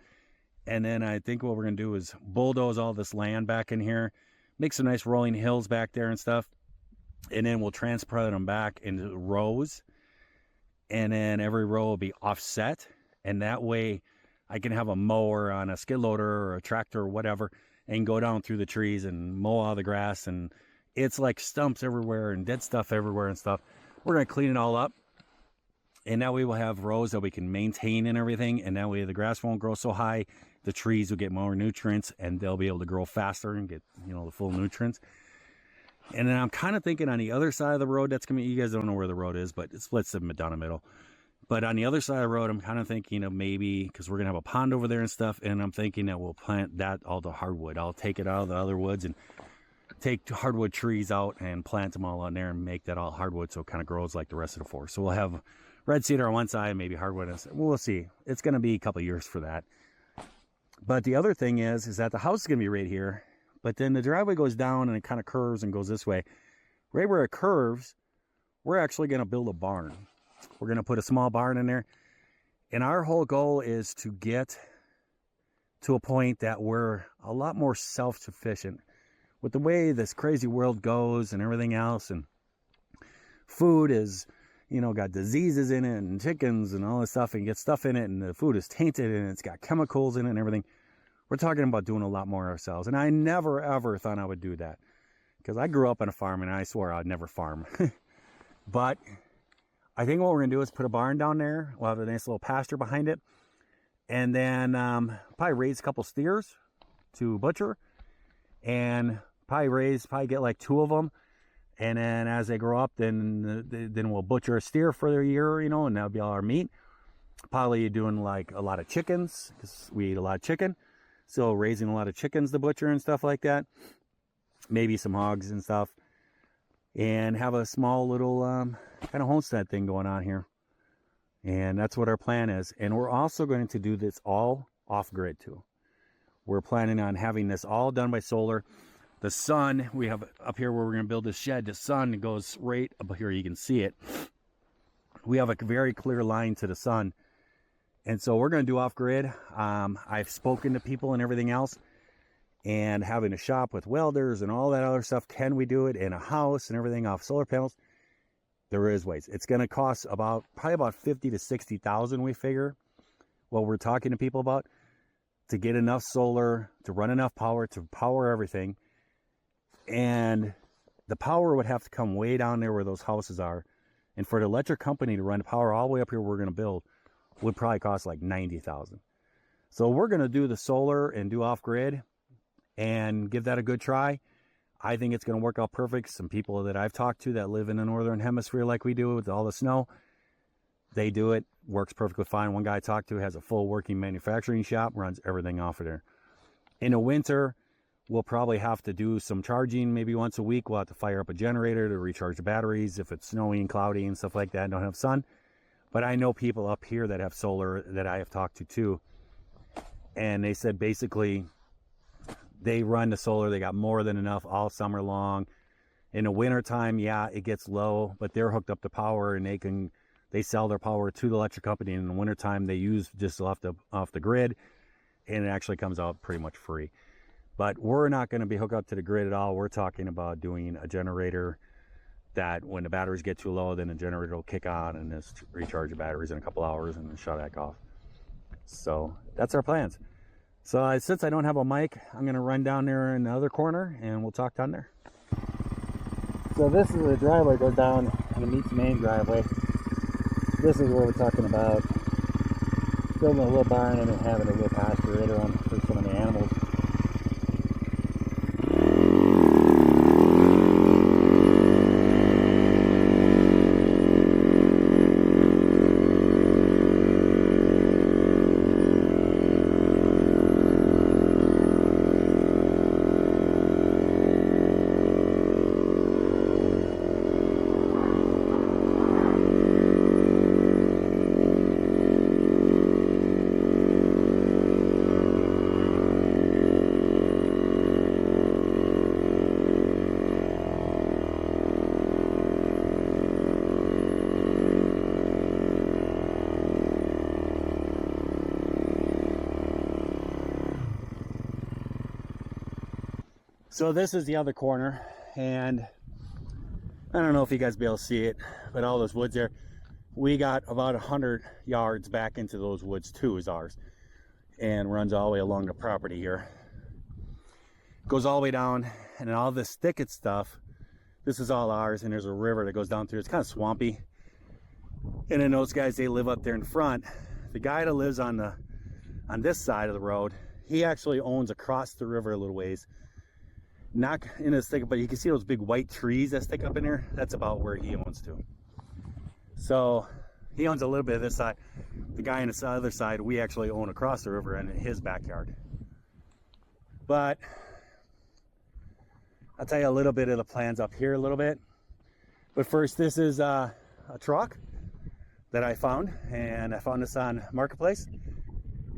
And then I think what we're going to do is bulldoze all this land back in here, make some nice rolling hills back there and stuff. And then we'll transplant them back into rows. And then every row will be offset. And that way I can have a mower on a skid loader or a tractor or whatever and go down through the trees and mow all the grass. And it's like stumps everywhere and dead stuff everywhere and stuff. We're going to clean it all up. And that way we'll have rows that we can maintain and everything. And that way the grass won't grow so high. The trees will get more nutrients and they'll be able to grow faster and get, you know, the full nutrients. And then I'm kind of thinking on the other side of the road, that's going to be, you guys don't know where the road is, but it splits them down the middle. But on the other side of the road, I'm kind of thinking of maybe, because we're going to have a pond over there and stuff, and I'm thinking that we'll plant that all the hardwood. I'll take it out of the other woods and take hardwood trees out and plant them all on there and make that all hardwood so it kind of grows like the rest of the forest. So we'll have red cedar on one side, maybe hardwood on the other. We'll see. It's going to be a couple of years for that. But the other thing is that the house is going to be right here, but then the driveway goes down and it kind of curves and goes this way. Right where it curves, we're actually going to build a barn. We're going to put a small barn in there. And our whole goal is to get to a point that we're a lot more self-sufficient with the way this crazy world goes and everything else. And food is, you know, got diseases in it and chickens and all this stuff, and you get stuff in it and the food is tainted and it's got chemicals in it and everything. We're talking about doing a lot more ourselves. And I never, ever thought I would do that because I grew up on a farm and I swore I'd never farm. But I think what we're going to do is put a barn down there. We'll have a nice little pasture behind it. And then probably raise a couple steers to butcher. And probably get like 2 of them. And then as they grow up, then we'll butcher a steer for the year, you know, and that'll be all our meat. Probably doing like a lot of chickens because we eat a lot of chicken. So raising a lot of chickens to butcher and stuff like that. Maybe some hogs and stuff. And have a small little kind of homestead thing going on here. And that's what our plan is. And we're also going to do this all off-grid too. We're planning on having this all done by solar. The sun, we have up here where we're going to build this shed, the sun goes right up here. You can see it. We have a very clear line to the sun. And so we're going to do off-grid. I've spoken to people and everything else. And having a shop with welders and all that other stuff. Can we do it in a house and everything off solar panels? There is ways. It's going to cost probably about 50 to 60,000, we figure. What we're talking to people about to get enough solar, to run enough power, to power everything. And the power would have to come way down there where those houses are. And for the electric company to run the power all the way up here we're going to build would probably cost like 90,000. So we're going to do the solar and do off-grid and give that a good try. I think it's going to work out perfect. Some people that I've talked to that live in the northern hemisphere like we do with all the snow, they do it. Works perfectly fine. One guy I talked to has a full working manufacturing shop, runs everything off of there. In the winter, we'll probably have to do some charging maybe once a week. We'll have to fire up a generator to recharge the batteries if it's snowy and cloudy and stuff like that and don't have sun. But I know people up here that have solar that I have talked to too. And they said basically they run the solar. They got more than enough all summer long. In the wintertime, yeah, it gets low, but they're hooked up to power and they sell their power to the electric company. And in the wintertime, they use just off the grid, and it actually comes out pretty much free. But we're not going to be hooked up to the grid at all. We're talking about doing a generator that when the batteries get too low, then the generator will kick on and just recharge the batteries in a couple hours and then shut back off. So that's our plans. So since I don't have a mic, I'm going to run down there in the other corner and we'll talk down there. So this is the driveway that goes down and it meets the main driveway. This is where we're talking about building a little barn and then having a little pasture right around for some of the animals. So this is the other corner, and I don't know if you guys will be able to see it, but all those woods there, we got about 100 yards back into those woods too, is ours, and runs all the way along the property here. Goes all the way down, and all this thicket stuff, this is all ours, and there's a river that goes down through. It's kind of swampy. And then those guys, they live up there in front. The guy that lives on this side of the road, he actually owns across the river a little ways. Not in this thicket, but you can see those big white trees that stick up in there. That's about where he owns to. So he owns a little bit of this side. The guy on the other side, we actually own across the river in his backyard. But I'll tell you a little bit of the plans up here a little bit. But first, this is a truck that I found, and I found this on Marketplace.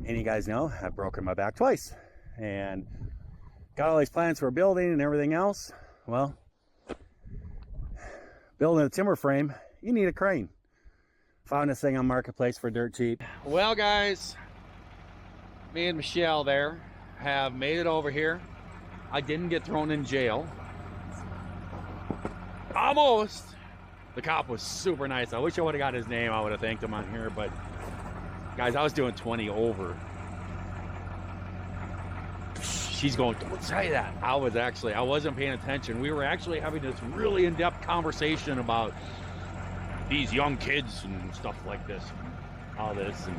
And you guys know I've broken my back twice, and got all these plans for building and everything else. Well, building a timber frame, you need a crane. Found this thing on Marketplace for dirt cheap. Well, guys, me and Michelle there have made it over here. I didn't get thrown in jail. Almost. The cop was super nice. I wish I would have got his name. I would have thanked him on here, but guys, I was doing 20 over. She's going, don't say that. I wasn't paying attention. We were actually having this really in-depth conversation about these young kids and stuff like this, all this, and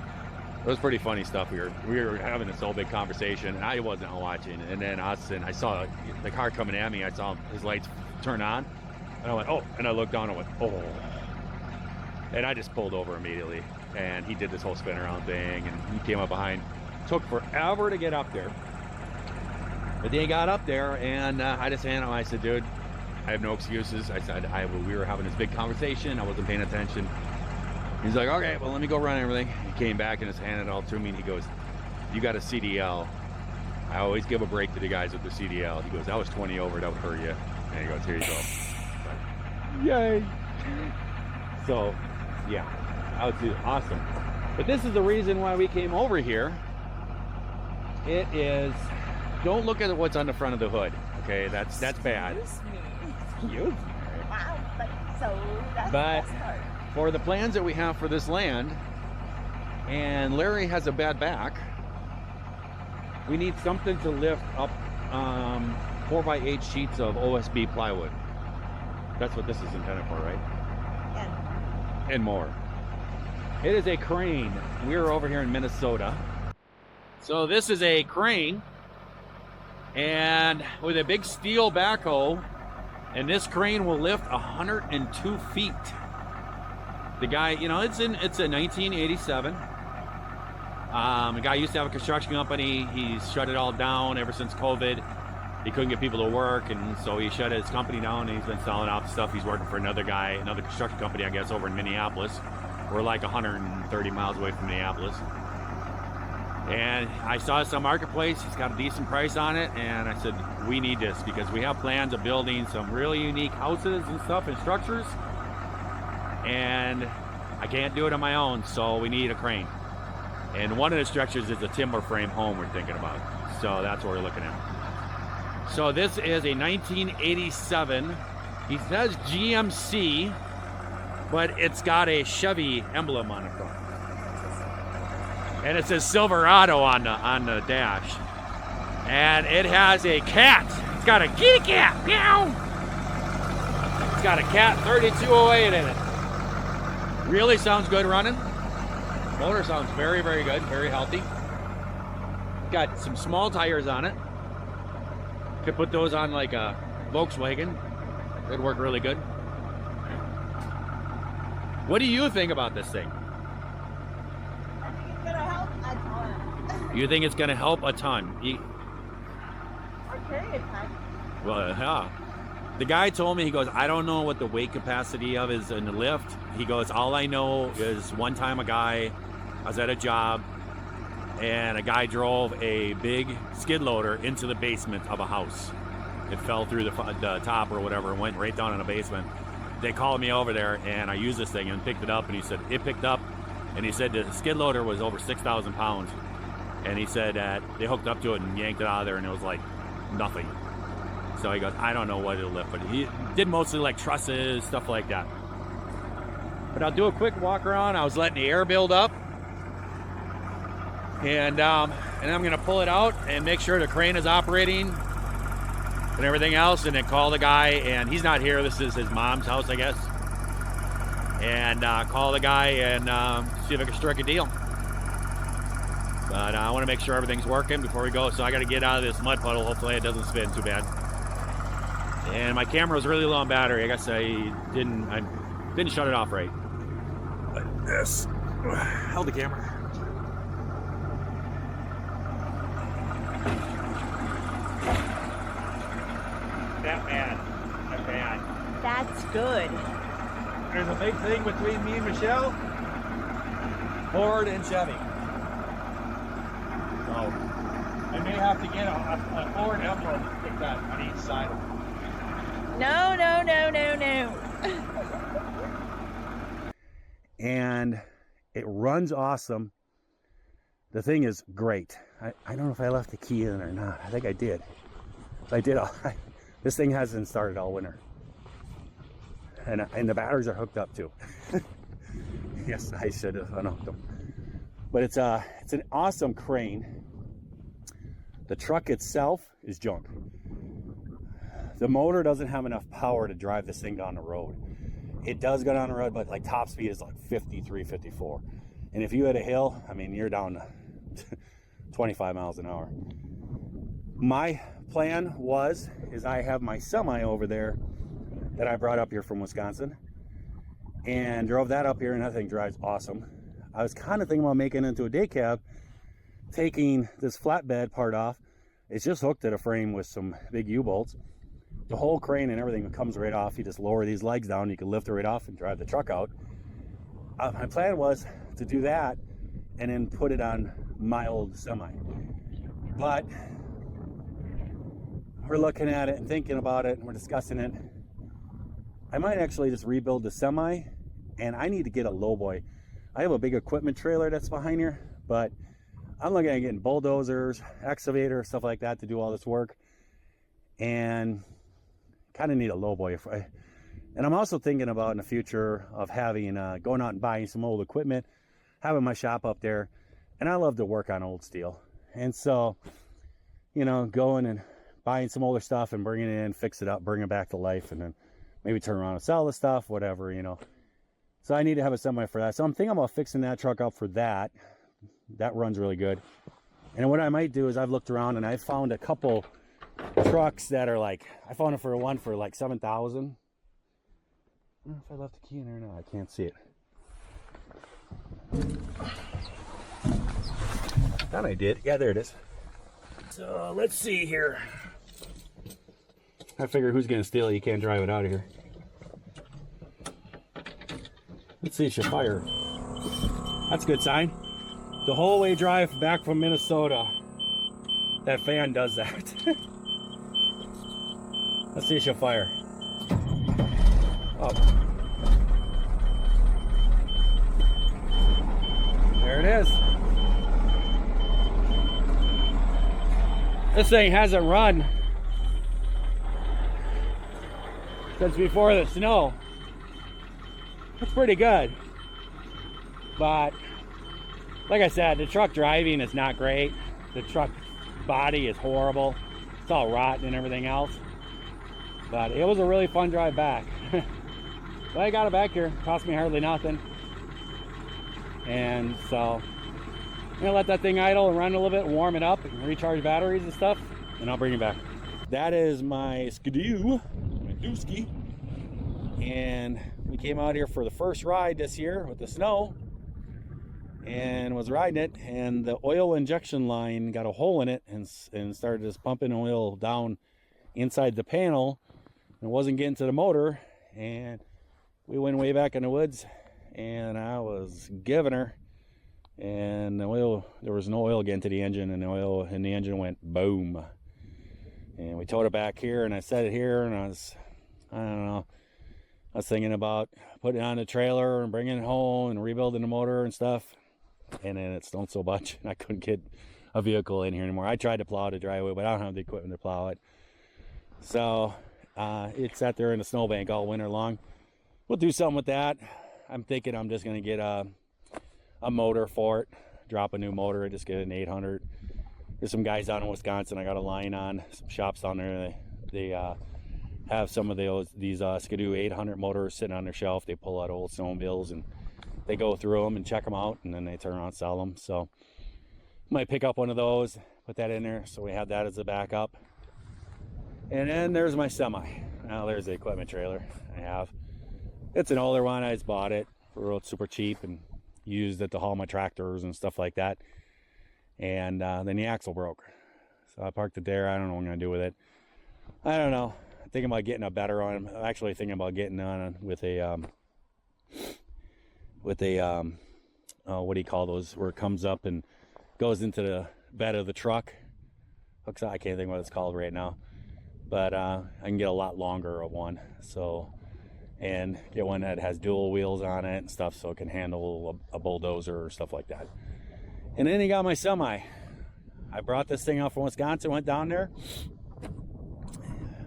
it was pretty funny stuff. We were having this whole big conversation, and I wasn't watching. And then I saw the car coming at me. I saw his lights turn on, and I went, oh, and I looked down and went, oh, and I just pulled over immediately. And he did this whole spin around thing, and he came up behind. Took forever to get up there, but they got up there, and I just handed him. I said, dude, I have no excuses. I said, we were having this big conversation. I wasn't paying attention. He's like, okay, well, let me go run everything. He came back and just handed it all to me, and he goes, you got a CDL. I always give a break to the guys with the CDL. He goes, that was 20 over, that would hurt you. And he goes, here you go. But, yay. So, yeah, that was awesome. But this is the reason why we came over here. It is, don't look at what's on the front of the hood. Okay, that's bad. Excuse me. Wow, that's the best part. For the plans that we have for this land, and Larry has a bad back, we need something to lift up 4x8 sheets of OSB plywood. That's what this is intended for, right? And more. It is a crane. We're over here in Minnesota. So this is a crane, and with a big steel backhoe, and this crane will lift 102 feet. The guy, you know, it's a 1987. The guy used to have a construction company. He's shut it all down ever since COVID. He couldn't get people to work, and so he shut his company down, and he's been selling out the stuff. He's working for another construction company, I guess, over in Minneapolis. We're like 130 miles away from Minneapolis. And I saw this on Marketplace. He's got a decent price on it, and I said, we need this because we have plans of building some really unique houses and stuff and structures, and I can't do it on my own, so we need a crane. And one of the structures is a timber frame home we're thinking about, so that's what we're looking at. So this is a 1987. He says GMC, but it's got a Chevy emblem on the front. And it says Silverado on the dash. And it has a cat. It's got a kitty cat. Meow. It's got a cat 3208 in it. Really sounds good running. Motor sounds very, very good, very healthy. Got some small tires on it. Could put those on like a Volkswagen. It'd work really good. What do you think about this thing? You think it's going to help a ton? Or carry a ton. Well, yeah. The guy told me, he goes, I don't know what the weight capacity of is in the lift. He goes, all I know is one time I was at a job, and a guy drove a big skid loader into the basement of a house. It fell through the top or whatever and went right down in the basement. They called me over there, and I used this thing and picked it up, and he said, it picked up, and he said the skid loader was over 6,000 pounds. And he said that they hooked up to it and yanked it out of there, and it was like nothing. So he goes, I don't know what it'll lift, but he did mostly like trusses, stuff like that. But I'll do a quick walk around. I was letting the air build up. And I'm gonna pull it out and make sure the crane is operating and everything else, and then call the guy, and he's not here. This is his mom's house, I guess. And call the guy and see if I can strike a deal. But I want to make sure everything's working before we go, so I got to get out of this mud puddle. Hopefully it doesn't spin too bad. And my camera was really low on battery. I guess I didn't shut it off right. Like this. Held the camera. That bad. That's good. There's a big thing between me and Michelle. Ford and Chevy. So I may have to get a Ford Emblem to stick that on each side. No. And it runs awesome. The thing is great. I don't know if I left the key in or not. I think I did. If I did, this thing hasn't started all winter. And the batteries are hooked up too. Yes, I should have unhooked them. But it's an awesome crane. The truck itself is junk. The motor doesn't have enough power to drive this thing down the road. It does go down the road, but like top speed is like 53, 54. And if you hit a hill, I mean, you're down to 25 miles an hour. My plan is I have my semi over there that I brought up here from Wisconsin and drove that up here, and that thing drives awesome. I was kind of thinking about making it into a day cab, taking this flatbed part off. It's just hooked at a frame with some big U-bolts. The whole crane and everything comes right off. You just lower these legs down, you can lift it right off and drive the truck out. My plan was to do that and then put it on my old semi. But we're looking at it and thinking about it, and we're discussing it. I might actually just rebuild the semi, and I need to get a lowboy. I have a big equipment trailer that's behind here, but I'm looking at getting bulldozers, excavator, stuff like that to do all this work, and kind of need a lowboy. And I'm also thinking about in the future of having going out and buying some old equipment, having my shop up there, and I love to work on old steel. And so, you know, going and buying some older stuff and bringing it in, fix it up, bring it back to life, and then maybe turn around and sell the stuff, whatever, you know. So I need to have a semi for that. So I'm thinking about fixing that truck up for that. That runs really good. And what I might do is I've looked around and I found a couple trucks that are like, I found it for one for like 7,000. I don't know if I left the key in there or not. I can't see it. I thought I did. Yeah, there it is. So let's see here. I figure who's gonna steal it? You can't drive it out of here. Let's see, it should fire. That's a good sign. The whole way drive back from Minnesota, that fan does that. Let's see, it should fire. Oh. There it is. This thing hasn't run since before the snow. It's pretty good, but like I said, the truck driving is not great. The truck body is horrible. It's all rotten and everything else, but it was a really fun drive back. But I got it back here. It cost me hardly nothing, and so I'm gonna let that thing idle and run a little bit and warm it up and recharge batteries and stuff, and I'll bring it back. That is my Skidoo, my dooski. And we came out here for the first ride this year with the snow and was riding it, and the oil injection line got a hole in it and started just pumping oil down inside the panel, and it wasn't getting to the motor, and we went way back in the woods and I was giving her, and the oil, there was no oil getting to the engine, and the oil in the engine went boom. And we towed it back here, and I set it here, and I don't know, I was thinking about putting it on the trailer and bringing it home and rebuilding the motor and stuff. And then it stunk so much, and I couldn't get a vehicle in here anymore. I tried to plow the driveway, but I don't have the equipment to plow it. So it sat there in a snowbank all winter long. We'll do something with that. I'm thinking I'm just gonna get a motor for it, drop a new motor, just get an 800. There's some guys down in Wisconsin I got a line on, some shops down there. They have some of these Skidoo 800 motors sitting on their shelf. They pull out old snowmobiles and they go through them and check them out, and then they turn around and sell them. So might pick up one of those, put that in there, so we have that as a backup. And then there's my semi. Now there's the equipment trailer I have. It's an older one. I just bought it for super cheap and used it to haul my tractors and stuff like that. And then the axle broke, so I parked it there. I don't know what I'm gonna do with it. I don't know. I'm thinking about getting a better one. I'm actually thinking about getting on with a what do you call those, where it comes up and goes into the bed of the truck. Hooks out. I can't think what it's called right now, but I can get a lot longer of one. So, and get one that has dual wheels on it and stuff, so it can handle a bulldozer or stuff like that. And then he got my semi. I brought this thing out from Wisconsin, went down there,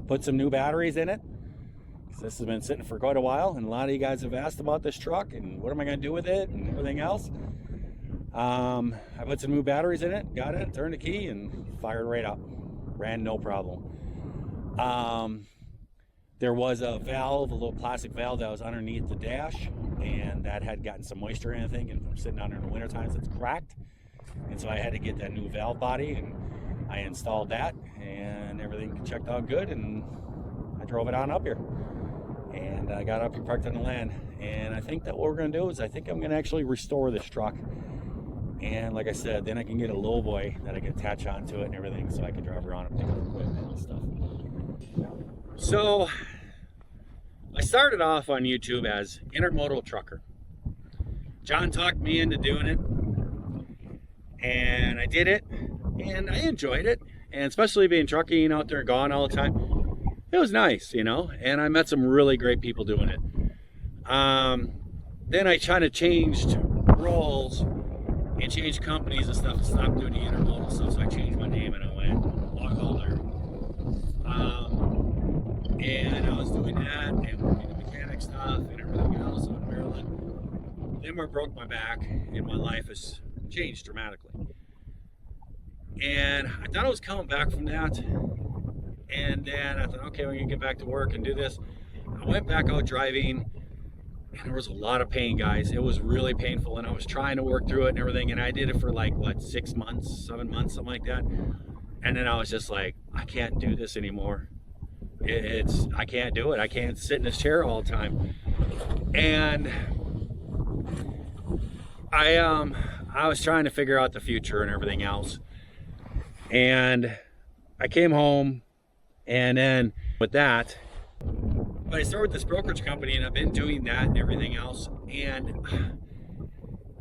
put some new batteries in it. This has been sitting for quite a while, and a lot of you guys have asked about this truck and what am I going to do with it and everything else. I put some new batteries in it, got it, turned the key, and fired right up. Ran no problem. There was a valve, a little plastic valve that was underneath the dash, and that had gotten some moisture in, I think, and from sitting down there in the winter times, it's cracked. And so I had to get that new valve body, and I installed that, and everything checked out good, and I drove it on up here. And I got up here, parked on the land, and I think that what we're going to do is I think I'm going to actually restore this truck. And like I said, then I can get a low boy that I can attach onto it and everything, so I can drive around and pick up equipment and stuff. So I started off on YouTube as intermodal trucker. John talked me into doing it, and I did it, and I enjoyed it. And especially being trucking out there, gone all the time, it was nice, you know, and I met some really great people doing it. Then I kind of changed roles and changed companies and stuff, and stopped doing the intermodal stuff, so I changed my name and I went LongHaul Larry. And I was doing that and working the mechanic stuff and everything else in Maryland. Then I broke my back and my life has changed dramatically. And I thought I was coming back from that. And then I thought, okay, we're gonna get back to work and do this. I went back out driving, and there was a lot of pain, guys. It was really painful, and I was trying to work through it and everything, and I did it for like, what, 6 months, 7 months, something like that. And then I was just like, I can't do this anymore. I can't do it. I can't sit in this chair all the time. And I was trying to figure out the future and everything else. And I came home, and then with that, but I started this brokerage company, and I've been doing that and everything else, and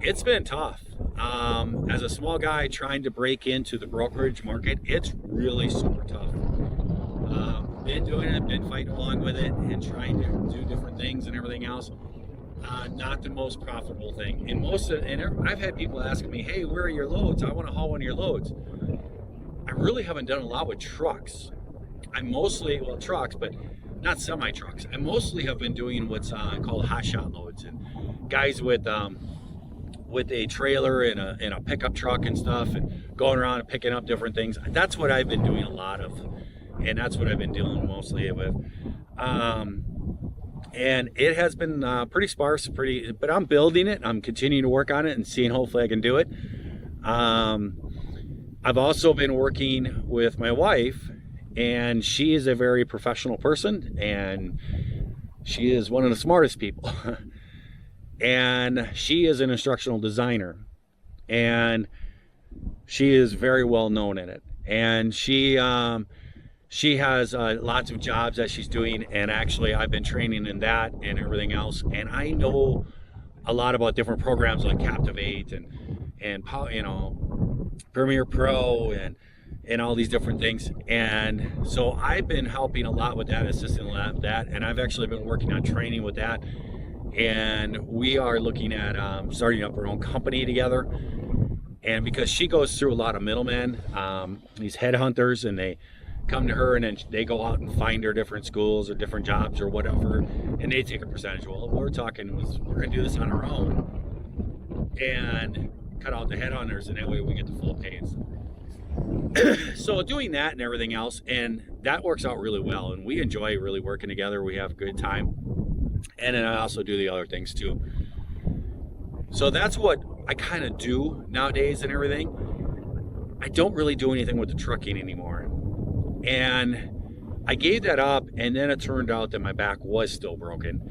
it's been tough. As a small guy trying to break into the brokerage market, it's really super tough. Been doing it, been fighting along with it, and trying to do different things and everything else. Not the most profitable thing. And I've had people asking me, hey, where are your loads? I want to haul one of your loads. I really haven't done a lot with trucks. I mostly, well, trucks, but not semi trucks. I mostly have been doing what's called hot shot loads, and guys with a trailer and a pickup truck and stuff, and going around and picking up different things. That's what I've been doing a lot of, and that's what I've been dealing mostly with. And it has been pretty sparse, but I'm building it. I'm continuing to work on it and seeing hopefully I can do it. I've also been working with my wife, and she is a very professional person, and she is one of the smartest people. And she is an instructional designer, and she is very well known in it. And she has lots of jobs that she's doing, and actually I've been training in that and everything else. And I know a lot about different programs like Captivate and you know, Premiere Pro and all these different things. And so I've been helping a lot with that, assisting with that, and I've actually been working on training with that. And we are looking at starting up our own company together. And because she goes through a lot of middlemen, these headhunters, and come to her, and then they go out and find her different schools or different jobs or whatever, and they take a percentage. Well, we're talking was we're gonna do this on our own and cut out the headhunters, and that way we get the full pay and stuff. So doing that and everything else, and that works out really well, and we enjoy really working together. We have a good time, and then I also do the other things too. So that's what I kind of do nowadays and everything. I don't really do anything with the trucking anymore. And I gave that up, and then it turned out that my back was still broken.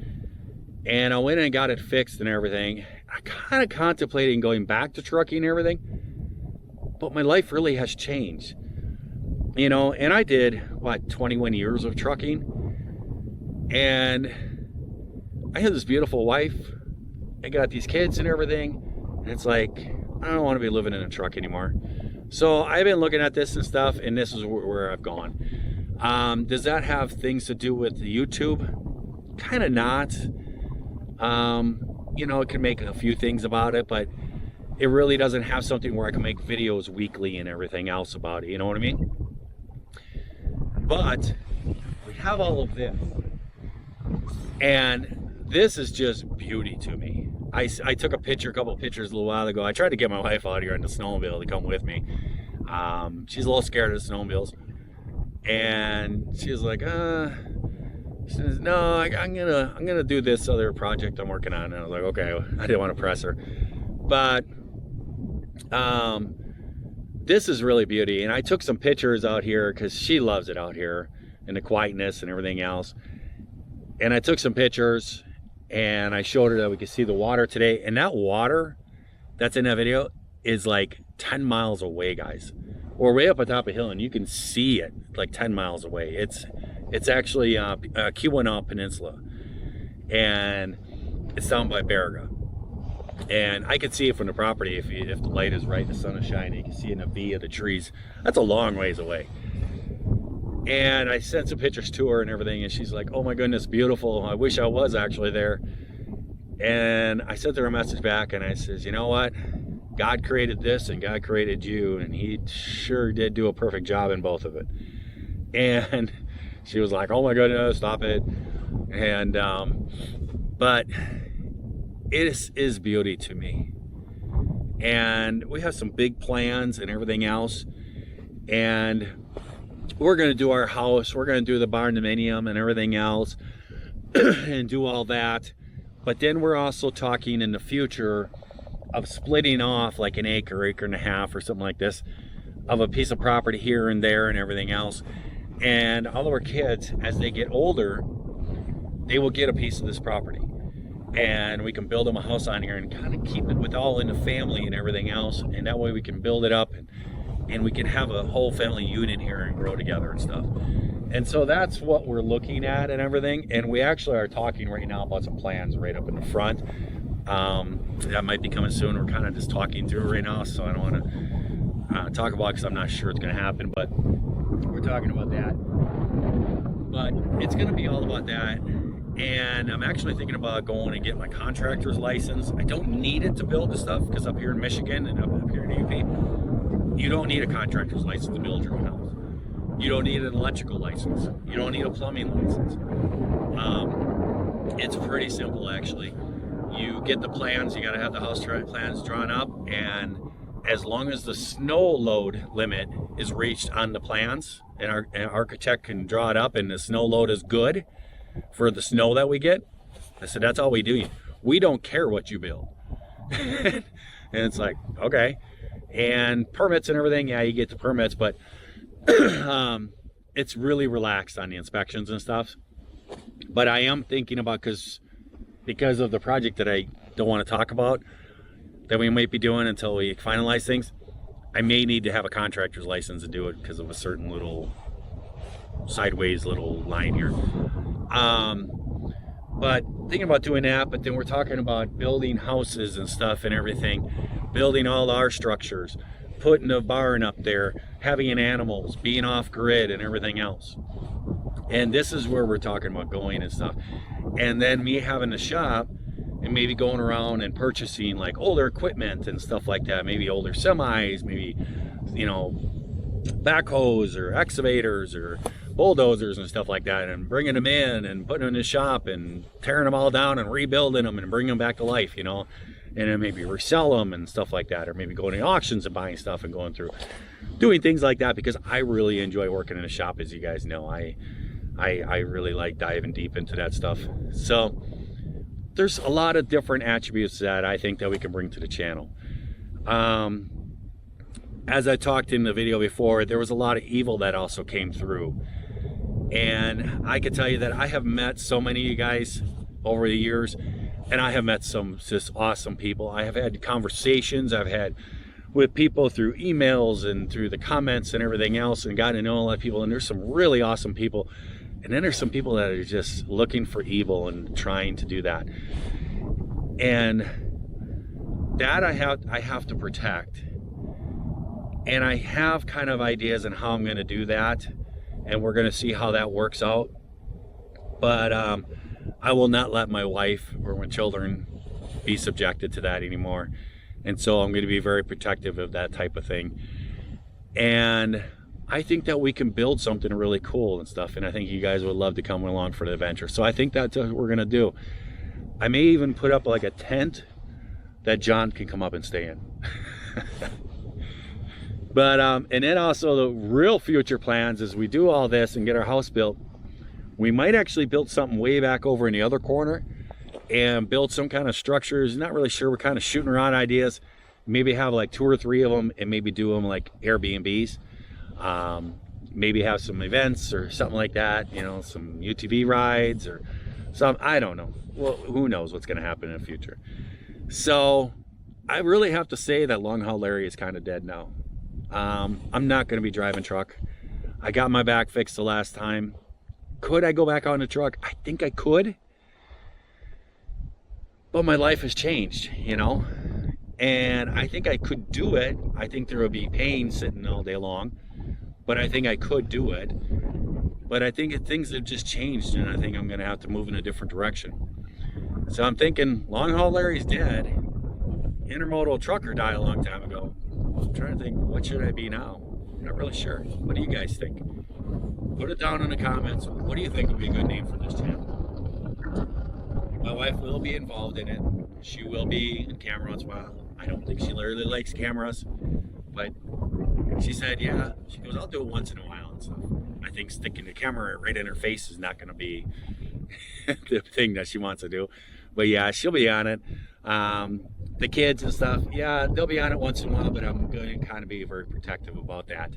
And I went and got it fixed and everything. I kind of contemplating going back to trucking and everything, but my life really has changed. You know, and I did, 21 years of trucking. And I had this beautiful wife. I got these kids and everything. And it's like, I don't want to be living in a truck anymore. So I've been looking at this and stuff, and this is where I've gone. Does that have things to do with the YouTube? Kind of not. You know, it can make a few things about it, but it really doesn't have something where I can make videos weekly and everything else about it. You know what I mean? But we have all of this, and this is just beauty to me. I took a couple of pictures a little while ago. I tried to get my wife out here on the snowmobile to come with me. She's a little scared of snowmobiles, and she was like, she says, no, I'm gonna do this other project I'm working on. And I was like, okay. I didn't want to press her, but this is really beauty. And I took some pictures out here because she loves it out here and the quietness and everything else. And I took some pictures, and I showed her that we could see the water today. And that water that's in that video is like 10 miles away, guys. We're way up on top of a hill, and you can see it like 10 miles away. It's actually Keweenaw Peninsula, and it's down by Baraga. And I could see it from the property if the light is right, the sun is shining. You can see in the V of the trees. That's a long ways away. And I sent some pictures to her and everything, and she's like, oh my goodness, beautiful. I wish I was actually there. And I sent her a message back, and I says, you know what? God created this, and God created you, and he sure did do a perfect job in both of it. And she was like, oh my goodness, stop it. And but it is beauty to me. And we have some big plans and everything else, and we're going to do our house, we're going to do the barn dominium and everything else and do all that. But then we're also talking in the future of splitting off like an acre and a half or something like this of a piece of property here and there and everything else. And all of our kids, as they get older, they will get a piece of this property, and we can build them a house on here and kind of keep it with all in the family and everything else. And that way we can build it up, and we can have a whole family unit here and grow together and stuff. And so that's what we're looking at and everything. And we actually are talking right now about some plans right up in the front. That might be coming soon. We're kind of just talking through right now, so I don't want to talk about it because I'm not sure it's going to happen, but we're talking about that. But it's going to be all about that. And I'm actually thinking about going and get my contractor's license. I don't need it to build the stuff, because up here in Michigan and up here in UP, you don't need a contractor's license to build your own house. You don't need an electrical license. You don't need a plumbing license. It's pretty simple, actually. You get the plans, you got to have the house plans drawn up, and as long as the snow load limit is reached on the plans, and our architect can draw it up and the snow load is good for the snow that we get, I said, that's all we do. We don't care what you build. And it's like, okay. And permits and everything, yeah, you get the permits, but it's really relaxed on the inspections and stuff. But I am thinking about, because of the project that I don't want to talk about, that we might be doing until we finalize things, I may need to have a contractor's license to do it because of a certain little sideways little line here. But thinking about doing that, but then we're talking about building houses and stuff and everything, building all our structures, putting a barn up there, having animals, being off grid and everything else. And this is where we're talking about going and stuff. And then me having a shop and maybe going around and purchasing like older equipment and stuff like that, maybe older semis, maybe, you know, backhoes or excavators or bulldozers and stuff like that, and bringing them in and putting them in the shop and tearing them all down and rebuilding them and bringing them back to life, you know, and then maybe resell them and stuff like that, or maybe going to auctions and buying stuff and going through doing things like that, because I really enjoy working in a shop, as you guys know. I really like diving deep into that stuff. So there's a lot of different attributes that I think that we can bring to the channel. As I talked in the video before, there was a lot of evil that also came through. And I can tell you that I have met so many of you guys over the years, and I have met some just awesome people. I have had conversations I've had with people through emails and through the comments and everything else, and gotten to know a lot of people, and there's some really awesome people. And then there's some people that are just looking for evil and trying to do that. And that I have to protect. And I have kind of ideas on how I'm going to do that, and we're going to see how that works out. But I will not let my wife or my children be subjected to that anymore. And so I'm going to be very protective of that type of thing. And I think that we can build something really cool and stuff, and I think you guys would love to come along for the adventure. So I think that's what we're going to do. I may even put up like a tent that John can come up and stay in. But and then also the real future plans is we do all this and get our house built, we might actually build something way back over in the other corner and build some kind of structures. Not really sure. We're kind of shooting around ideas. Maybe have like 2 or 3 of them, and maybe do them like Airbnbs. Maybe have some events or something like that, you know, some UTV rides or some, I don't know. Well, who knows what's going to happen in the future. So I really have to say that LongHaul Larry is kind of dead now. I'm not going to be driving truck. I got my back fixed the last time. Could I go back on the truck? I think I could. But my life has changed, you know, and I think I could do it. I think there would be pain sitting all day long, but I think I could do it. But I think things have just changed, and I think I'm going to have to move in a different direction. So I'm thinking LongHaul Larry's dead. Intermodal trucker died a long time ago. I'm trying to think, what should I be now? I'm not really sure. What do you guys think? Put it down in the comments. What do you think would be a good name for this channel? My wife will be involved in it. She will be in camera once in a while. I don't think she really likes cameras, but she said, yeah. She goes, I'll do it once in a while and stuff. I think sticking the camera right in her face is not going to be the thing that she wants to do. But yeah, she'll be on it. The kids and stuff, yeah, they'll be on it once in a while, but I'm going to kind of be very protective about that.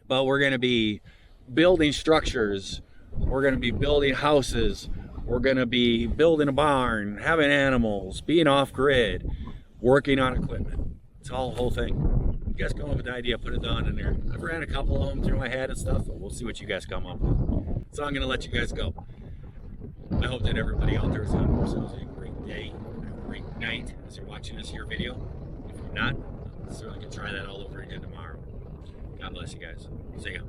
But we're going to be building structures. We're going to be building houses. We're going to be building a barn, having animals, being off-grid, working on equipment. It's all the whole thing. You guys come up with an idea, put it down in there. I've ran a couple of them through my head and stuff, but we'll see what you guys come up with. So I'm going to let you guys go. I hope that everybody out there is having themselves a great day, a great night as you're watching this here video. If you're not, certainly can try that all over again tomorrow. God bless you guys. See ya.